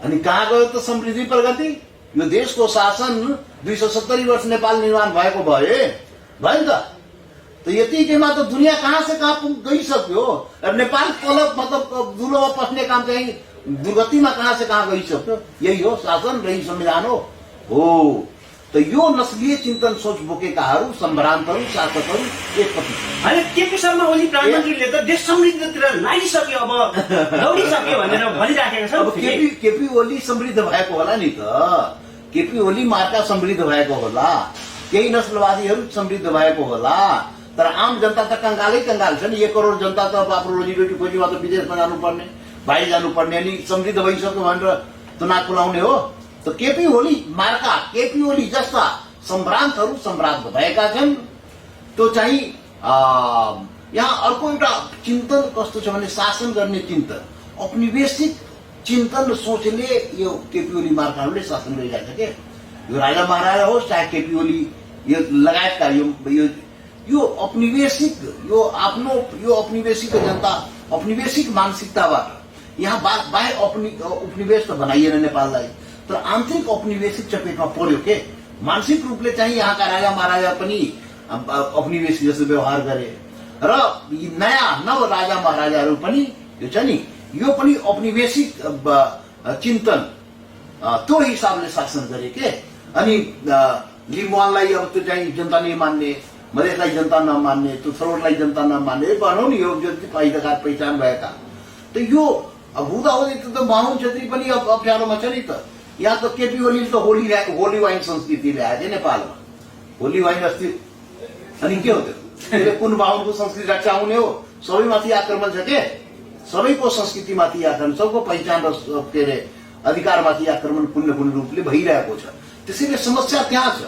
अनि कहाँ गयो त समृद्धि प्रगति? यो देशको शासन 270 वर्ष नेपाल निर्माण भएको भए नि त यतिकैमा त दुनियाँ कहाँ से कहाँ गइसक्यो। नेपाल मतलब दुलोमा पस्ने काम चाहिँ दुर्गतिमा कहाँ से कहाँ गइसक्यो। यही हो शासन र यही संविधान हो। त यो नस्लीय चिन्तन सोच बोकेकाहरू सम्भ्रान्तहरू शासकहरू एकपट्टि होइन केपी शर्मा ओली प्रधानमन्त्रीले त देश समृद्धितिर लागिसक्यो अब दौडिसक्यो भनेर भनिराखेका छन्। अब केपी ओली समृद्ध भएको होला नि त, केपी ओली मार्का समृद्ध भएको होला, केही नस्लवादीहरू समृद्ध भएको होला, तर आम जनता त कंगालै कंगाल छ नि। 1 करोड जनता त आफ्नो रोजीरोटी खोजीमा त विदेशमा जानुपर्ने, बाहिर जानुपर्ने, अनि समृद्ध भइसक्यो भनेर त नाक खुलाउने हो। त केपी ओली मार्का, केपी ओली जस्ता सम्भ्रान्तहरू सम्भ्रान्त भएका छन्। त्यो चाहिँ यहाँ अर्को एउटा चिन्तन कस्तो छ भने शासन गर्ने चिन्तन, औपनिवेशिक चिन्तन सोचले यो केपी ओली मार्काहरूले शासन गरिरहेको छ के। यो राजा महाराजा होस् चाहे केपी ओली यो लगायतका यो औपनिवेशिक यो आफ्नो यो औपनिवेशिक जनता औपनिवेशिक मानसिकताबाट यहाँ बाह्य उपनिवेश त बनाइएन नेपाललाई, तर आन्तरिक औपनिवेशिक चपेटमा पर्यो के। मानसिक रूपले चाहिँ यहाँका राजा महाराजा पनि औपनिवेशिक जस्तो व्यवहार गरे र नयाँ नव राजा महाराजाहरू पनि यो छ नि यो पनि औपनिवेशिक चिन्तन त्यो हिसाबले शासन गरे के। अनि लिम्बुवानलाई अब त्यो चाहिँ जनता नै मान्ने, मधेसलाई जनता नमान्ने, त्यो थरोटलाई जनता नमान्ने भनौँ नि, यो जति पहिलाकार पहिचान भएका त यो हुँदाहुँदै त बाहुन छेत्री पनि अब अप्ठ्यारोमा छ नि त। यहाँ त केपी ओलीले त होली वाइन संस्कृति ल्याएको थियो नेपालमा। होली वाइन अस्ति अनि के हो त्यो कुन बाहुनको संस्कृति रक्षाउने हो? सबैमाथि आक्रमण छ के, सबैको संस्कृतिमाथि आक्रमण, सबको पहिचान र के अरे अधिकारमाथि आक्रमण कुन न कुन रूपले भइरहेको छ। त्यसैले समस्या त्यहाँ छ,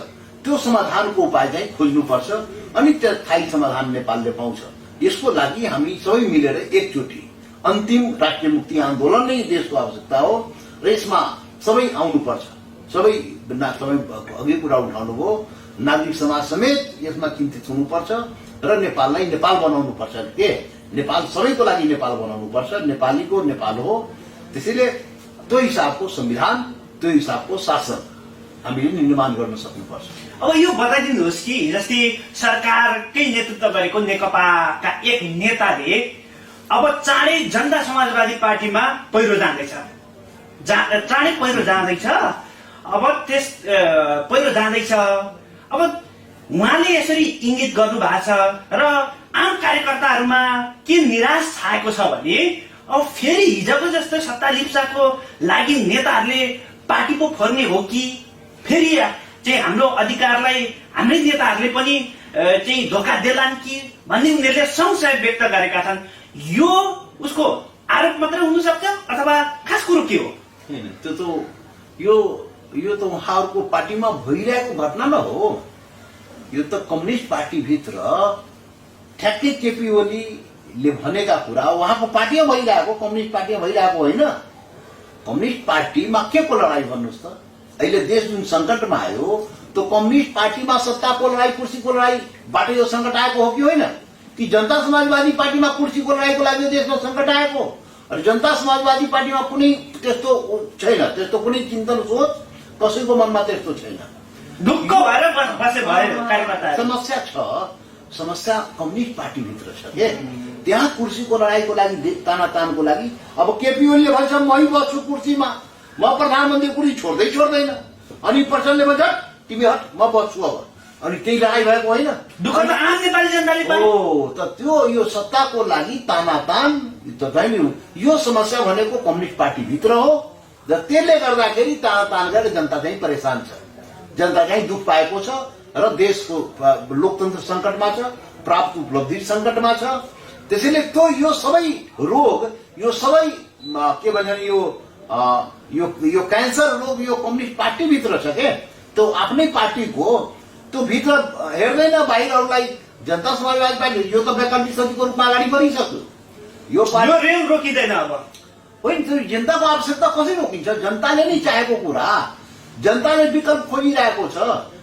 त्यो समाधानको उपाय चाहिँ खोज्नुपर्छ, अनि त्यो स्थायी समाधान नेपालले पाउँछ। यसको लागि हामी सबै मिलेर एकचोटि अन्तिम राष्ट्रिय मुक्ति आन्दोलन नै देशको आवश्यकता हो र यसमा सबै आउनुपर्छ। सबै अघि कुरा उठाउनु भयो, नागरिक समाज समेत यसमा चिन्तित हुनुपर्छ र नेपाललाई नेपाल बनाउनुपर्छ के। नेपाल सबैको लागि नेपाल बनाउनुपर्छ, नेपालीको नेपाल हो। त्यसैले त्यो हिसाबको संविधान, त्यो हिसाबको शासन हामीले निर्माण गर्न सक्नुपर्छ। अब यो बताइदिनुहोस् कि जस्तै सरकारकै नेतृत्व गरेको नेकपाका एक नेताले अब चाँडै जनता समाजवादी पार्टीमा पहिरो जाँदैछ, चाँडै पहिरो जाँदैछ। अब त्यस पहिरो जाँदैछ, अब उहाँले यसरी इंगित गर्नु भएको छ र आम कार्यकर्ताहरूमा के निराश छाएको छ भने अब फेरि हिजोको जस्तो सत्ता लिप्साको लागि नेताहरूले पार्टी पो फोर्ने हो कि फेरि चाहिँ हाम्रो अधिकारलाई हाम्रै नेताहरूले पनि चाहिँ धोका देलान् कि भन्ने उनीहरूले संशय व्यक्त गरेका छन्। यो उसको आरोप मात्रै हुन सक्छ अथवा खास कुरो के हो? त्यो त यो त उहाँहरूको पार्टीमा भइरहेको घटना न हो। यो त कम्युनिस्ट पार्टी भित्र ठ्याक्कै केपी ओलीले भनेका कुरा उहाँको पार्टीमा भइरहेको, कम्युनिस्ट पार्टीमा भइरहेको होइन। कम्युनिस्ट पार्टीमा के को लडाई भन्नुहोस् त? अहिले देश जुन संकटमा आयो त्यो कम्युनिस्ट पार्टीमा सत्ताको लडाई, कुर्सीको लडाईबाट यो संकट आएको हो कि होइन? कि जनता समाजवादी पार्टीमा कुर्सीको लडाईको लागि देशमा संकट आएको? र जनता समाजवादी पार्टीमा कुनै त्यस्तो छैन, त्यस्तो कुनै चिन्तन सोच कसैको मनमा त्यस्तो छैन। ढुक्क भएर बसे भयो कार्यकर्ता। समस्या छ, समस्या कम्युनिस्ट पार्टीभित्र छ के। त्यहाँ कुर्सीको लडाईको लागि, तानातानको लागि अब केपी ओलीले भन्छ मै बस्छु कुर्सीमा, म प्रधानमन्त्री कुर्सी छोड्दैन, अनि प्रचण्डले भन्छ तिमी हट म बस्छु अब, अनि त्यही लडाई भएको होइन? दुःख त आम नेपाली जनताले पायो। त त्यो यो सत्ताको लागि तानातान त छैन। यो समस्या भनेको कम्युनिस्ट पार्टीभित्र हो र त्यसले गर्दाखेरि तानातान गरेर जनता चाहिँ परेशान छ, जनता चाहिँ दुःख पाएको छ र देशको लोकतन्त्र संकटमा छ, प्राप्त उपलब्धि संकटमा छ। त्यसैले त्यो यो सबै रोग, यो सबै के भन्छ यो क्यान्सर रोग यो कम्युनिस्ट पार्टीभित्र छ के। त्यो आफ्नै पार्टीको त्यो भित्र हेर्दैन बाहिरहरूलाई। जनता समाजवादी पार्टी यो त वैकल्पिक शक्तिको रूपमा अगाडि बढिसक्यो। यो रेल रोकिँदैन अब होइन। त्यो जनताको आवश्यकता कसरी रोकिन्छ? जनताले नै चाहेको कुरा, जनताले विकल्प खोजिरहेको छ।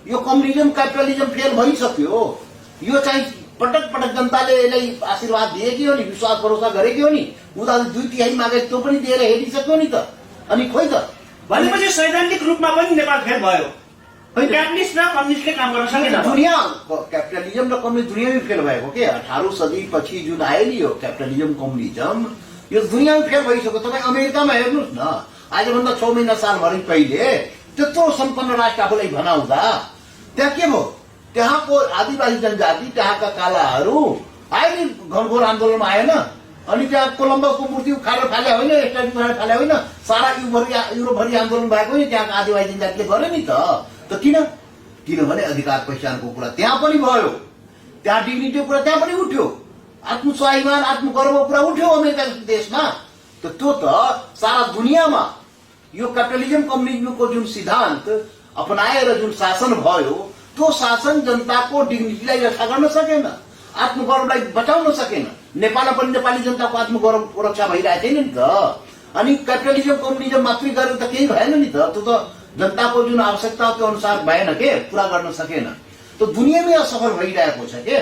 यो कम्युनिजम क्यापिटलिजम फेल भइसक्यो। यो चाहिँ पटक पटक जनताले यसलाई आशीर्वाद दिएकी हो नि, विश्वास भरोसा गरेकी हो नि। उनीहरूले 2/3 मागे त्यो पनि दिएर हेरिसक्यो नि त। अनि खोइ त भनेपछि सैद्धान्तिक रूपमा पनि नेपाल फेल भयो। क्यापिटलिस्ट र कम्युनिस्टले काम गर्न सकेन। दुनियाँ क्यापिटलिजम र कम्युनिस्ट दुनियाँमै फेल भएको के। 18औं सदी पछि जुन आयो नि यो क्यापिटलिजम कम्युनिजम, यो दुनियाँमै फेल भइसक्यो। तपाईँ अमेरिकामा हेर्नुहोस् न, आजभन्दा 6 महिना सालभरि पहिले त्यत्रो सम्पन्न राष्ट्र आफूलाई भनाउँदा त्यहाँ के भयो? त्यहाँको आदिवासी जनजाति, त्यहाँका कालाहरू आए घनघोर आन्दोलनमा आएन। अनि त्यहाँ कोलम्बसको मूर्ति उखालेर फाले होइन, स्ट्याचु उखालेर फाले होइन, सारा युरोपभरि आन्दोलन भएको नि त्यहाँको आदिवासी जनजातिले गर्यो नि त किन? किनभने अधिकार पहिचानको कुरा त्यहाँ पनि भयो, त्यहाँ डिग्निटीको कुरा त्यहाँ पनि उठ्यो, आत्मस्वाभिमान आत्मगर्वको कुरा उठ्यो अमेरिका देशमा। त्यो त सारा दुनियाँमा यो क्यापिटलिजम कम्युनिजमको जुन सिद्धान्त अपनाएर जुन शासन भयो, त्यो शासन जनताको डिग्निटीलाई रक्षा गर्न सकेन, आत्मगौरवलाई बचाउन सकेन। नेपालमा पनि नेपाली जनताको आत्मगौरव रक्षा भइरहेको थिएन नि त। अनि क्यापिटलिजम कम्युनिजम मात्रै गरेर त केही भएन नि त। त्यो त जनताको जुन आवश्यकता त्यो अनुसार भएन के, पूरा गर्न सकेन। त दुनियाँमै असफल भइरहेको छ के।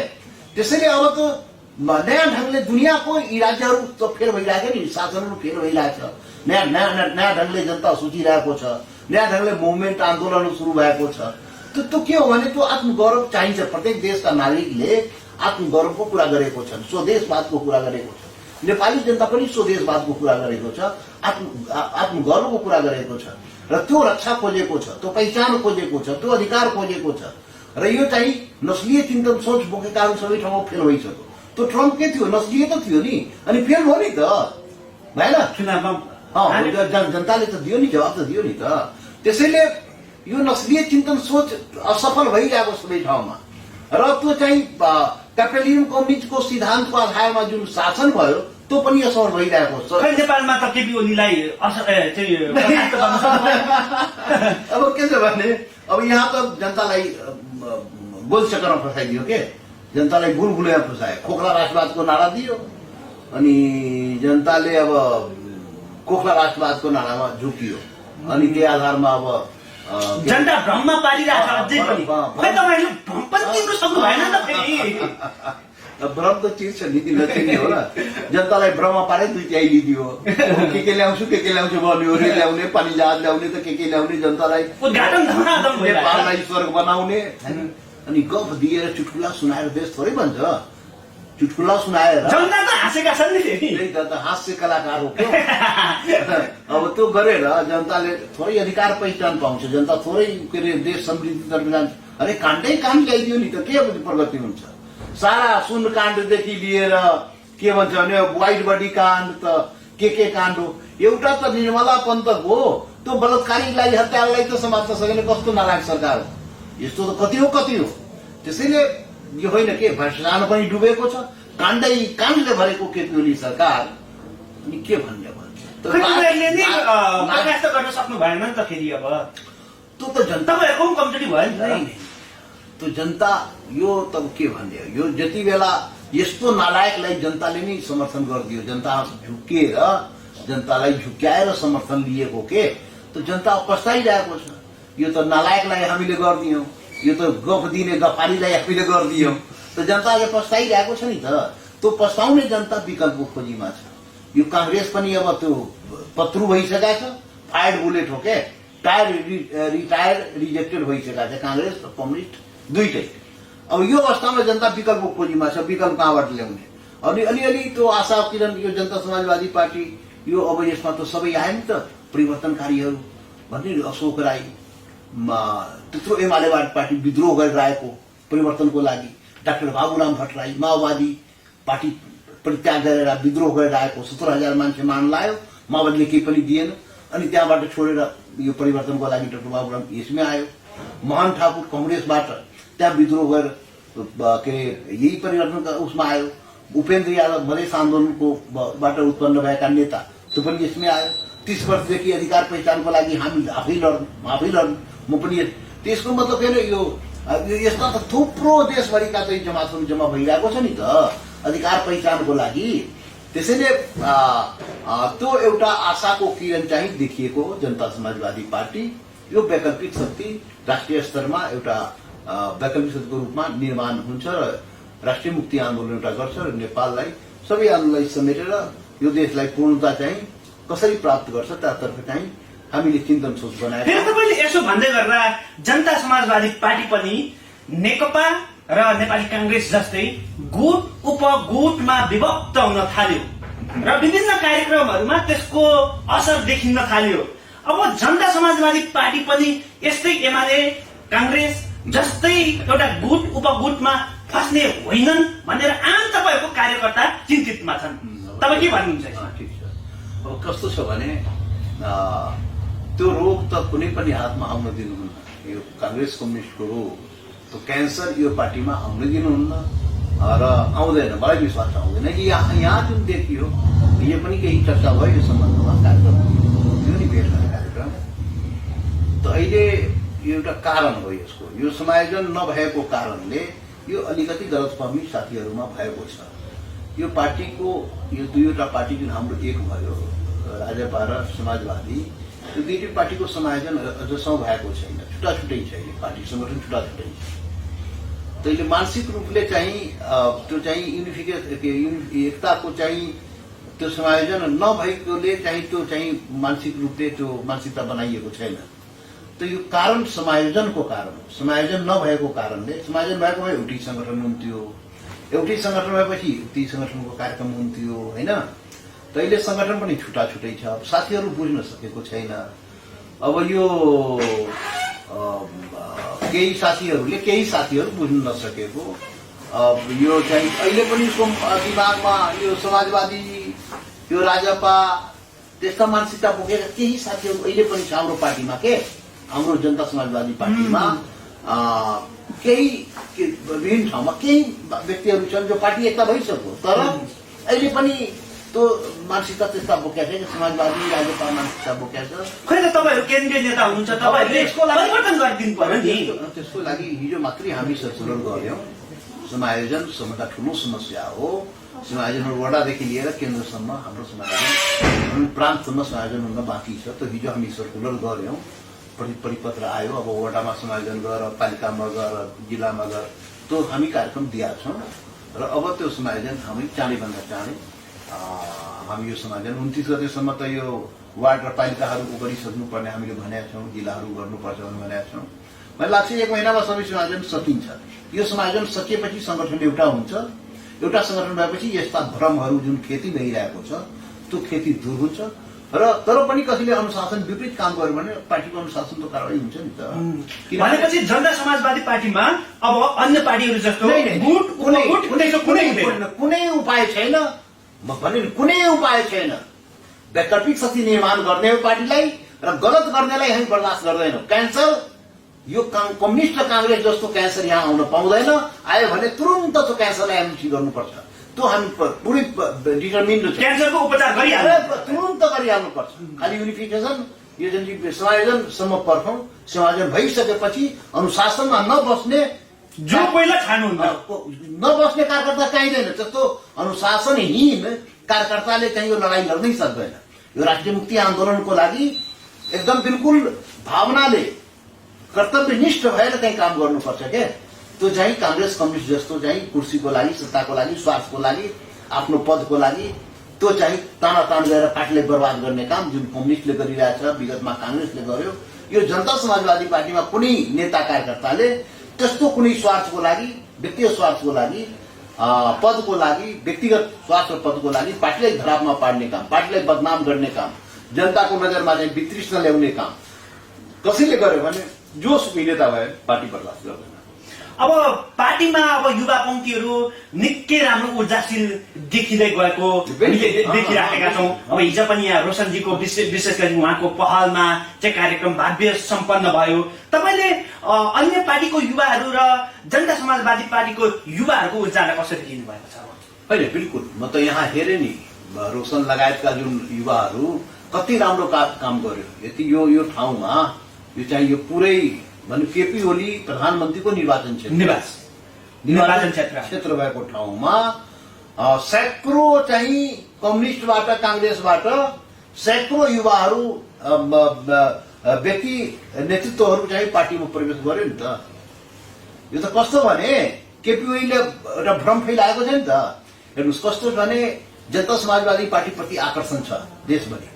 त्यसैले अब त नयाँ ढङ्गले दुनियाँको यी राज्यहरू त फेल भइरहेको नि, शासनहरू फेल भइरहेको छ। नयाँ ढङ्गले जनता सोचिरहेको छ, नयाँ ढङ्गले मुभमेन्ट आन्दोलनहरू सुरु भएको छ। त्यो के हो भने त्यो आत्मगौरव चाहिन्छ। प्रत्येक देशका नागरिकले आत्मगौरवको कुरा गरेको छ, स्वदेशवादको कुरा गरेको छ। नेपाली जनता पनि स्वदेशवादको कुरा गरेको छ, आत्मगौरवको कुरा गरेको छ र त्यो रक्षा खोजेको छ, त्यो पहिचान खोजेको छ, त्यो अधिकार खोजेको छ। र यो चाहिँ नस्लीय चिन्तन सोच बोकेकाहरू सबै ठाउँमा फेल भइसक्यो। त्यो ट्रम्प के थियो? नस्लीय त थियो नि, अनि फेल भयो नि त, भएन? जनताले त दियो नि, जवाब त दियो नि त। त्यसैले यो नस्लीय चिन्तन सोच असफल भइरहेको सबै ठाउँमा। र त्यो चाहिँ क्यापिटलिजम कम्युनिजमको सिद्धान्तको आधारमा जुन शासन भयो त्यो पनि असफल भइरहेको छ। नेपालमा त केपी ओलीलाई अब के छ भने अब यहाँ त जनतालाई गोलचक्करमा फसाइदियो के, जनतालाई बुलबुलेमा फसायो। खोखला राष्ट्रवादको नारा दियो अनि जनताले अब खोखला राष्ट्रवादको नारामा झुकियो। अनि त्यही आधारमा अब जनता भ्रममा पारिरहेछ अझै पनि। खै तपाईहरुले भ्रम पनि तिम्रो सक्नु भएन त फेरि। भ्रम त चिज छ, नीति नचिन्ने हो र। जनतालाई भ्रममा पारे दुई तिहाई लिदियो। के ल्याउँछु के ल्याउँछु भन्यो, रे ल्याउने, पानी जहाज ल्याउने त के ल्याउने, जनतालाई उद्घाटन धमाधम भइरहेछ। नेपाललाई स्वर्ग बनाउने अनि गफ दिएर चुटकुला सुनाएर देश थोरै बन्छ। चुटकुला सुनाएर जनता त हाँसेका छन् नि फेरि। त्यही त हास्य कलाकार हो क्या। अब त्यो गरेर जनताले थोरै अधिकार पहिचान पाउँछ, जनता थोरै के अरे देश समृद्धितर्फ जान्छ। अरे काण्डै काण्ड ल्याइदियो नि त के प्रगति हुन्छ? सारा सुन काण्डदेखि लिएर के भन्छ भने व्हाइट बडी काण्ड त के काण्ड हो। एउटा त निर्मला पन्त हो, त्यो बलात्कारीलाई हत्यालाई त समात्न सकेन। कस्तो नालायक सरकार हो यस्तो त कति हो। त्यसैले यो होइन के भ्रष्टाचारमा पनि डुबेको छ, काण्डले भरेको केपी ओली सरकार। अनि के भन्ने भन्छ प्रकाश त गर्न सक्नु भएन नि त फेरि। अब त्यो त जनता तपाईँहरूको पनि कमजोरी भयो नि त। त्यो जनता यो त के भन्ने, यो जति बेला यस्तो नालायकलाई जनताले नै समर्थन गरिदियो, जनता झुकिएर जनतालाई झुक्याएर समर्थन लिएको के, त्यो जनता पस्ताइरहेको छ। यो त नालायकलाई हामीले गरिदियौँ, यो त गफ दिने गफारीलाई हामीले गरिदियौँ, त जनताले पस्ताइरहेको छ नि त। त्यो पस्ताउने जनता विकल्पको खोजीमा छ। यो काङ्ग्रेस पनि अब त्यो पत्रु भइसकेको छ, फायर्ड बुलेट हो के, रिटायर रिजेक्टेड भइसकेको छ काङ्ग्रेस र कम्युनिस्ट दुइटै। अब यो अवस्थामा जनता विकल्पको खोजीमा छ, विकल्प कहाँबाट ल्याउने? अनि अलिअलि त्यो आशा किरण यो जनता समाजवादी पार्टी यो अब यसमा त सबै आए नि त, परिवर्तनकारीहरू भन्ने अशोक राई, त्यत्रो एमालेवादी पार्टी विद्रोह गरिरहेको परिवर्तनको लागि, डाक्टर बाबुराम भट्टराई माओवादी पार्टी परित्याग गरेर विद्रोह गरिरहेको, 17,000 मान्छे मान लायो, माओवादीले केही पनि दिएन। अनि त्यहाँबाट छोडेर यो परिवर्तनको लागि डाक्टर बाबुराम यसमै आयो। मोहन ठाकुर कङ्ग्रेसबाट त्यहाँ विद्रोह गरेर के अरे यही परिवर्तनका उसमा आयो। उपेन्द्र यादव मधेस आन्दोलनको बाट उत्पन्न भएका नेता, त्यो पनि यसमै आयो। 30 वर्षदेखि अधिकार पहिचानको लागि हामी आफै लड्नु म पनि। त्यसको मतलब के अरे यो यस्ता त थुप्रो देशभरिका चाहिँ जमातहरू जम्मा भइरहेको छ नि त अधिकार पहिचानको लागि। त्यसैले त्यो एउटा आशाको किरण चाहिँ देखिएको हो जनता समाजवादी पार्टी। यो वैकल्पिक शक्ति राष्ट्रिय स्तरमा एउटा वैकल्पिक शक्तिको रूपमा निर्माण हुन्छ र राष्ट्रिय मुक्ति आन्दोलन एउटा गर्छ र नेपाललाई सबै आन्दोलनलाई समेटेर यो देशलाई पूर्णता चाहिँ कसरी प्राप्त गर्छ त्यसतर्फ चाहिँ हामीले चिन्तन सोच बनाएर। फेरि तपाईँले यसो भन्दै गर्दा जनता समाजवादी पार्टी पनि नेकपा र नेपाली काङ्ग्रेस जस्तै गुट उपगुटमा विभक्त हुन थाल्यो र विभिन्न कार्यक्रमहरूमा त्यसको असर देखिन थाल्यो। अब जनता समाजवादी पार्टी पनि यस्तै एमाले कांग्रेस जस्तै एउटा गुट उपगुटमा फस्ने होइनन् भनेर आम तपाईहरुको कार्यकर्ता चिन्तितमा छन्। तपाई के भन्नुहुन्छ? ठिक छ। अब कस्तो छ भने त्यो रोग त कुनै पनि हातमा आउन दिनुहुन्न। यो कांग्रेस कम्युनिस्टको रोग त्यो क्यान्सर यो पार्टीमा आउन दिनुहुन्न र आउँदैन, मलाई विश्वास आउँदैन कि यहाँ जुन देखियो हिजो पनि केही चर्चा भयो यो सम्बन्धमा कार्यक्रम त्यो नि भेट गर्ने कार्यक्रम त अहिले यो एउटा कारण हो यसको। यो समायोजन नभएको कारणले यो अलिकति गलतफहमी साथीहरूमा भएको छ। यो पार्टीको यो दुईवटा पार्टी जुन हाम्रो एक भयो राजपा र समाजवादी, त्यो दुईटै पार्टीको समायोजन अझसम्म भएको छैन, छुट्टा छुट्टै छ। पार्टी संगठन छुट्टा छुट्टै छ। त्यसले मानसिक रूपले चाहिँ त्यो चाहिँ एकताको चाहिँ त्यो समायोजन नभएकोले चाहिँ त्यो चाहिँ मानसिक रूपले त्यो मानसिकता बनाइएको छैन। त यो कारण समायोजनको कारण हो। समायोजन नभएको कारणले, समायोजन भएको भए एउटै संगठन हुन्थ्यो, एउटै संगठन भएपछि एउटै संगठनको कार्यक्रम हुन्थ्यो होइन। तैले संगठन पनि छुट्टा छुट्टै छ। साथीहरू बुझ्न सकेको छैन। अब यो केही साथीहरू बुझ्न नसकेको यो चाहिँ अहिले पनि दिमागमा यो समाजवादी यो राजपा त्यस्ता मानसिकता बोकेका केही साथीहरू अहिले पनि छ हाम्रो पार्टीमा। हाम्रो जनता समाजवादी पार्टीमा केही विभिन्न ठाउँमा केही व्यक्तिहरू छन् जो पार्टी एकता भइसक्यो तर अहिले पनि त्यो मानसिकता त्यस्ता बोकेको छ। समाजवादी राजपा मानसिकता बोकेको छ। खै त तपाईहरु केन्द्रीय नेता हुनुहुन्छ, तपाईहरुले यसको परिवर्तन गरिदिनु पर्यो नि। त्यसको लागि हिजो मात्रै हामी सर्कुलर गर्यौं। समायोजन सबभन्दा ठूलो समस्या हो। समायोजन वडादेखि लिएर केन्द्रसम्म हाम्रो समायोजन प्रान्तसम्म समायोजन हुन बाँकी छ। त हिजो हामी सर्कुलर गर्यौं, परिपत्र आयो। अब वडामा समायोजन गर, पालिकामा गर, जिल्लामा गर, त्यो हामी कार्यक्रम दिएका छौं र अब त्यो समायोजन हामी चाँडैभन्दा चाँडै हामी यो समायोजन 29 गतेसम्म त यो वार्ड र पालिकाहरू गरिसक्नुपर्ने हामीले भनेका छौं, जिल्लाहरू गर्नुपर्छ भनेका छौं। मलाई लाग्छ 1 महिनामा सबै समायोजन सकिन्छ। यो समायोजन सकिएपछि संगठन एउटा हुन्छ। एउटा संगठन भएपछि यस्ता भ्रमहरू जुन खेती भइरहेको छ त्यो खेती दूर हुन्छ र तर पनि कसैले अनुशासन विपरीत काम गर्यो भने पार्टीको अनुशासन त कारबाही हुन्छ नि त। भनेपछि जनता समाजवादी पार्टीमा अब अन्य पार्टीहरू जस्तो कुनै उपाय छैन। म भने कुनै उपाय छैन। वैकल्पिक शक्ति निर्माण गर्ने हो पार्टीलाई र गलत गर्नेलाई हामी बर्दाश्त गर्दैनौं। क्यान्सर यो कम्युनिस्ट र कांग्रेस जस्तो क्यान्सर यहाँ आउन पाउँदैन। आयो भने तुरुन्त त्यो क्यान्सरलाई हामी ठीक गर्नुपर्छ। त्यो हामी पुरै डिटरमिन्ड छ। क्यान्सरको उपचार गरिहाल्नु, तुरुन्त गरिहाल्नुपर्छ। खालि युनिफिकेसन यो जुन समायोजनसम्म पर्खौं। समायोजन भइसकेपछि अनुशासनमा नबस्ने जो पहिला खानुहुन्न नबस्ने कार्यकर्ता चाहिँदैन। जस्तो अनुशासनहीन कार्यकर्ताले चाहिँ यो लडाईँ लड्नै सक्दैन। यो राष्ट्रिय मुक्ति आन्दोलनको लागि एकदम बिल्कुल भावनाले कर्तव्यनिष्ठ भएर चाहिँ काम गर्नुपर्छ के। त्यो चाहिँ कांग्रेस कम्युनिस्ट जस्तो चाहिँ कुर्सीको लागि, सत्ताको लागि, स्वार्थको लागि, आफ्नो पदको लागि त्यो चाहिँ तानातान गरेर पार्टीलाई बर्बाद गर्ने काम जुन कम्युनिस्टले गरिरहेछ, विगतमा कांग्रेसले गर्यो। यो जनता समाजवादी पार्टीमा कुनै नेता कार्यकर्ताले त्यस्तो कुनै स्वार्थको लागि, व्यक्तिगत स्वार्थको लागि, पदको लागि, व्यक्तिगत स्वार्थ र पदको लागि पार्टीलाई धरापमा पार्ने काम, पार्टीलाई बदनाम गर्ने काम, जनताको नजरमा चाहिँ वितृष्ण ल्याउने काम कसैले गर्यो भने जोसुकै नेता भए पार्टी बर्बाद गर्दैन। अब पार्टीमा अब युवा पङ्क्तिहरू निकै राम्रो ऊर्जाशील देखिँदै गएको देखिराखेका छौं। अब हिजो पनि यहाँ रोशनजीको विशेष गरी उहाँको पहलमा चाहिँ कार्यक्रम भव्य सम्पन्न भयो। तपाईले अन्य पार्टीको युवाहरू र जनता समाजवादी पार्टीको युवाहरूको ऊर्जालाई कसरी लिनु भएको छ? होइन, बिल्कुल। म त यहाँ हेरे नि रोशन लगायतका जुन युवाहरू कति राम्रो काम गर्यो। यति यो ठाउँमा यो चाहिँ यो पुरै केपी ओली प्रधानमन्त्रीको निर्वाचन क्षेत्र भएको ठाउँमा सैकड़ों चाहिँ कम्युनिस्टबाट, कांग्रेसबाट सैकड़ों युवाहरू व्यक्ति नेतृत्वहरू चाहिँ पार्टीमा प्रवेश गर्यो नि त। यो त कस्तो भने केपी ओलीले एउटा भ्रम फैलाएको छ नि त। हेर्नुहोस् कस्तो भने जनता समाजवादी पार्टी प्रति आकर्षण छ देशभरि।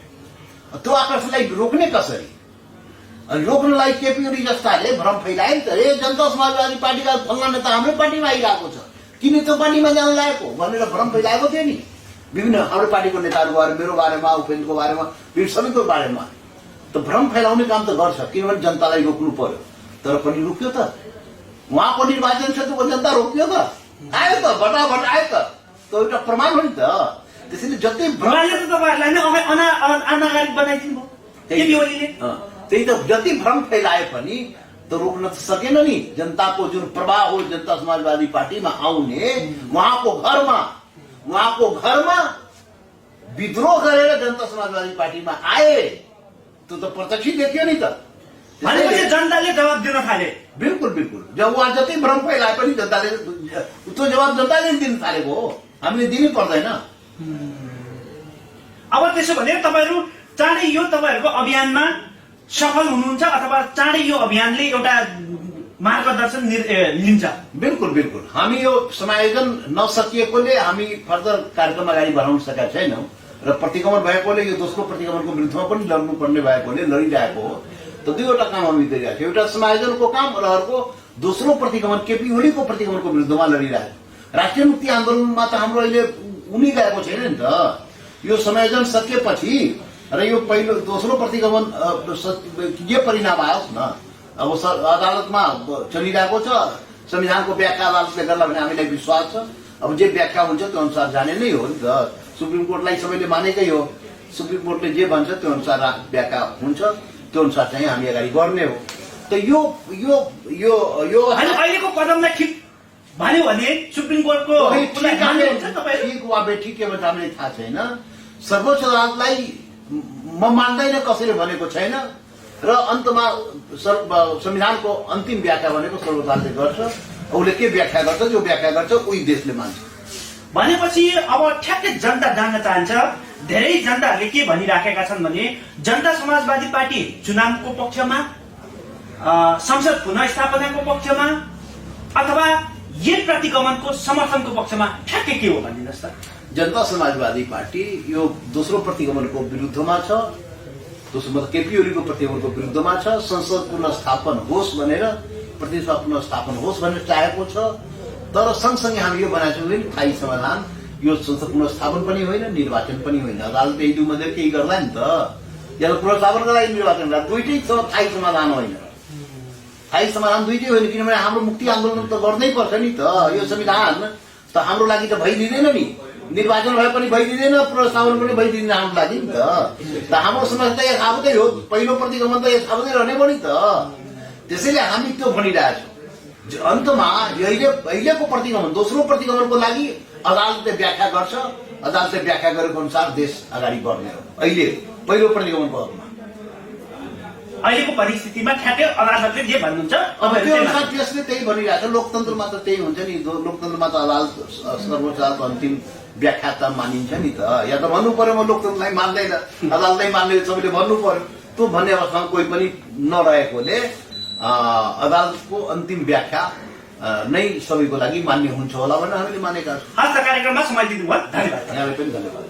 त्यो आकर्षणलाई रोक्ने कसरी? रोक्नलाई केपी ओली जस्ताले भ्रम फैलाए नि त। जनता समाजवादी पार्टीका फल्ला नेता हाम्रै पार्टीमा आइरहेको छ, किन त्यो पार्टीमा जान लागेको भनेर भ्रम फैलाएको थियो नि। विभिन्न हाम्रो पार्टीको नेताहरू गएर मेरो बारेमा, उपेन्द्रको बारेमा, सबैको बारेमा त भ्रम फैलाउने काम त गर्छ, किनभने जनतालाई रोक्नु पर्यो, तर पनि रोक्यो त। उहाँको निर्वाचन क्षेत्रको जनता रोक्यो त, आयो त, भटाभट आयो त, त्यो एउटा प्रमाण हो नि त। त्यसैले जति उहाँले त तपाईँहरूलाई नै अनागारिक बनाइदिनु भयो केपी ओलीले। त्यही त, जति भ्रम फैलाए पनि त रोक्न त सकेन नि। जनताको जुन प्रवाह हो जनता समाजवादी पार्टीमा आउने, उहाँको घरमा विद्रोह गरेर जनता समाजवादी पार्टीमा आए, त्यो त प्रत्यक्ष देखियो नि त। भनेपछि जनताले जवाब दिन थाले। बिल्कुल बिल्कुल, जब उहाँ जति भ्रम फैलाए पनि जनताले त्यो जवाब जनताले दिन थालेको हो, हामीले दिनै पर्दैन। अब त्यसो भने तपाईँहरू चाँडै यो तपाईँहरूको अभियानमा सफल हुनुहुन्छ अथवा चाँडै यो अभियानले एउटा मार्गदर्शन लिन्छ? बिल्कुल बिल्कुल, हामी यो समायोजन नसकिएकोले हामी फर्दर कार्यक्रम अगाडि बढाउन सकेका छैनौँ र प्रतिगमन भएकोले यो दोस्रो प्रतिगमनको विरुद्धमा पनि लड्नुपर्ने भएकोले लडिरहेको हो। त दुईवटा काम हामी गरिरहेको छौँ, एउटा समायोजनको काम र अर्को दोस्रो प्रतिगमन केपी ओलीको प्रतिगमनको विरुद्धमा लडिरहेको। राष्ट्रिय मुक्ति आन्दोलनमा त हाम्रो अहिले उनी गएको छैन नि त। यो समायोजन सकिएपछि र यो दोस्रो प्रतिगमन के परिणाम आओस् न, अब अदालतमा चलिरहेको छ, संविधानको व्याख्या अदालतले गर्ला भने हामीलाई विश्वास छ। अब जे व्याख्या हुन्छ त्यो अनुसार जाने नै हो नि त। सुप्रिम कोर्टलाई सबैले मानेकै हो, सुप्रिम कोर्टले जे भन्छ त्यो अनुसार व्याख्या हुन्छ, त्यो अनुसार चाहिँ हामी अगाडि बढ्ने हो। त यो यो यो यो अहिलेको कदमलाई ठिक भन्यो भने सुप्रिम कोर्टको ठिक वा बेठिक के भन्छ हामीलाई थाहा छैन। सर्वोच्च अदालतलाई म मान्दैन कसैले भनेको छैन र अन्तमा संविधानको अन्तिम व्याख्या भनेको सर्वोच्च अदालतले गर्छ। उसले के व्याख्या गर्छ, जो व्याख्या गर्छ उही देशले मान्छ। भनेपछि अब ठ्याक्कै जनता जान्न चाहन्छ। धेरै जनताहरूले के भनिराखेका छन् भने जनता समाजवादी पार्टी चुनावको पक्षमा, संसद पुनर्स्थापनाको पक्षमा अथवा यो प्रतिगमनको समर्थनको पक्षमा ठ्याक्कै के हो भनिदिनुहोस् त? जनता समाजवादी पार्टी यो दोस्रो प्रतिगमनको विरुद्धमा छ, दोस्रो केपी ओलीको प्रतिगमनको विरुद्धमा छ। संसद पुनर्स्थापन होस् भनेर, प्रतिनिधिसभा पुनर्स्थापन होस् भनेर चाहेको छ। तर सँगसँगै हामी यो बनाएको छौँ कि स्थायी समाधान, यो संसद पुनर्स्थापन पनि होइन, निर्वाचन पनि होइन। अदालत यही दुईमध्ये केही गर्ला नि त, या त पुनर्स्थापन गर्दा निर्वाचन गर्दा, दुइटै स्थायी समाधान होइन। स्थायी समाधान दुइटै होइन, किनभने हाम्रो मुक्ति आन्दोलन त गर्नै पर्छ नि त। यो संविधान त हाम्रो लागि त भइदिँदैन नि, निर्वाचन भए पनि भइदिँदैन, पुनर्स्थापन पनि भइदिँदैन हाम्रो लागि नि त। हाम्रो समाज त यथावतै हो, पहिलो प्रतिगमन त यथावतै रहने भयो नि त। त्यसैले हामी त्यो भनिरहेछौँ। अन्तमा अहिलेको प्रतिगमन, दोस्रो प्रतिगमनको लागि अदालतले व्याख्या गर्छ, अदालतले व्याख्या गरेको अनुसार देश अगाडि बढ्ने हो। अहिले पहिलो प्रतिगमनको हकमा अहिलेको परिस्थितिमा ठ्याक्कै अदालतले जे भन्नुहुन्छ अब त्यो अनुसार त्यसले त्यही भनिरहेको छ। लोकतन्त्रमा त त्यही हुन्छ नि, लोकतन्त्रमा त अदालत सर्वोच्च अदालत अन्तिम व्याख्या त मानिन्छ नि त। या त भन्नु पर्यो म लोकतन्त्रलाई मान्दैन, अदालतलाई मान्ने सबैले भन्नु पर्यो। त्यो भन्ने अवस्थामा कोही पनि नरहेकोले अदालतको अन्तिम व्याख्या नै सबैको लागि मान्य हुन्छ होला भनेर हामीले मानेका छौँ। आज कार्यक्रममा समय दिनुभयो, धन्यवाद। यहाँलाई पनि धन्यवाद।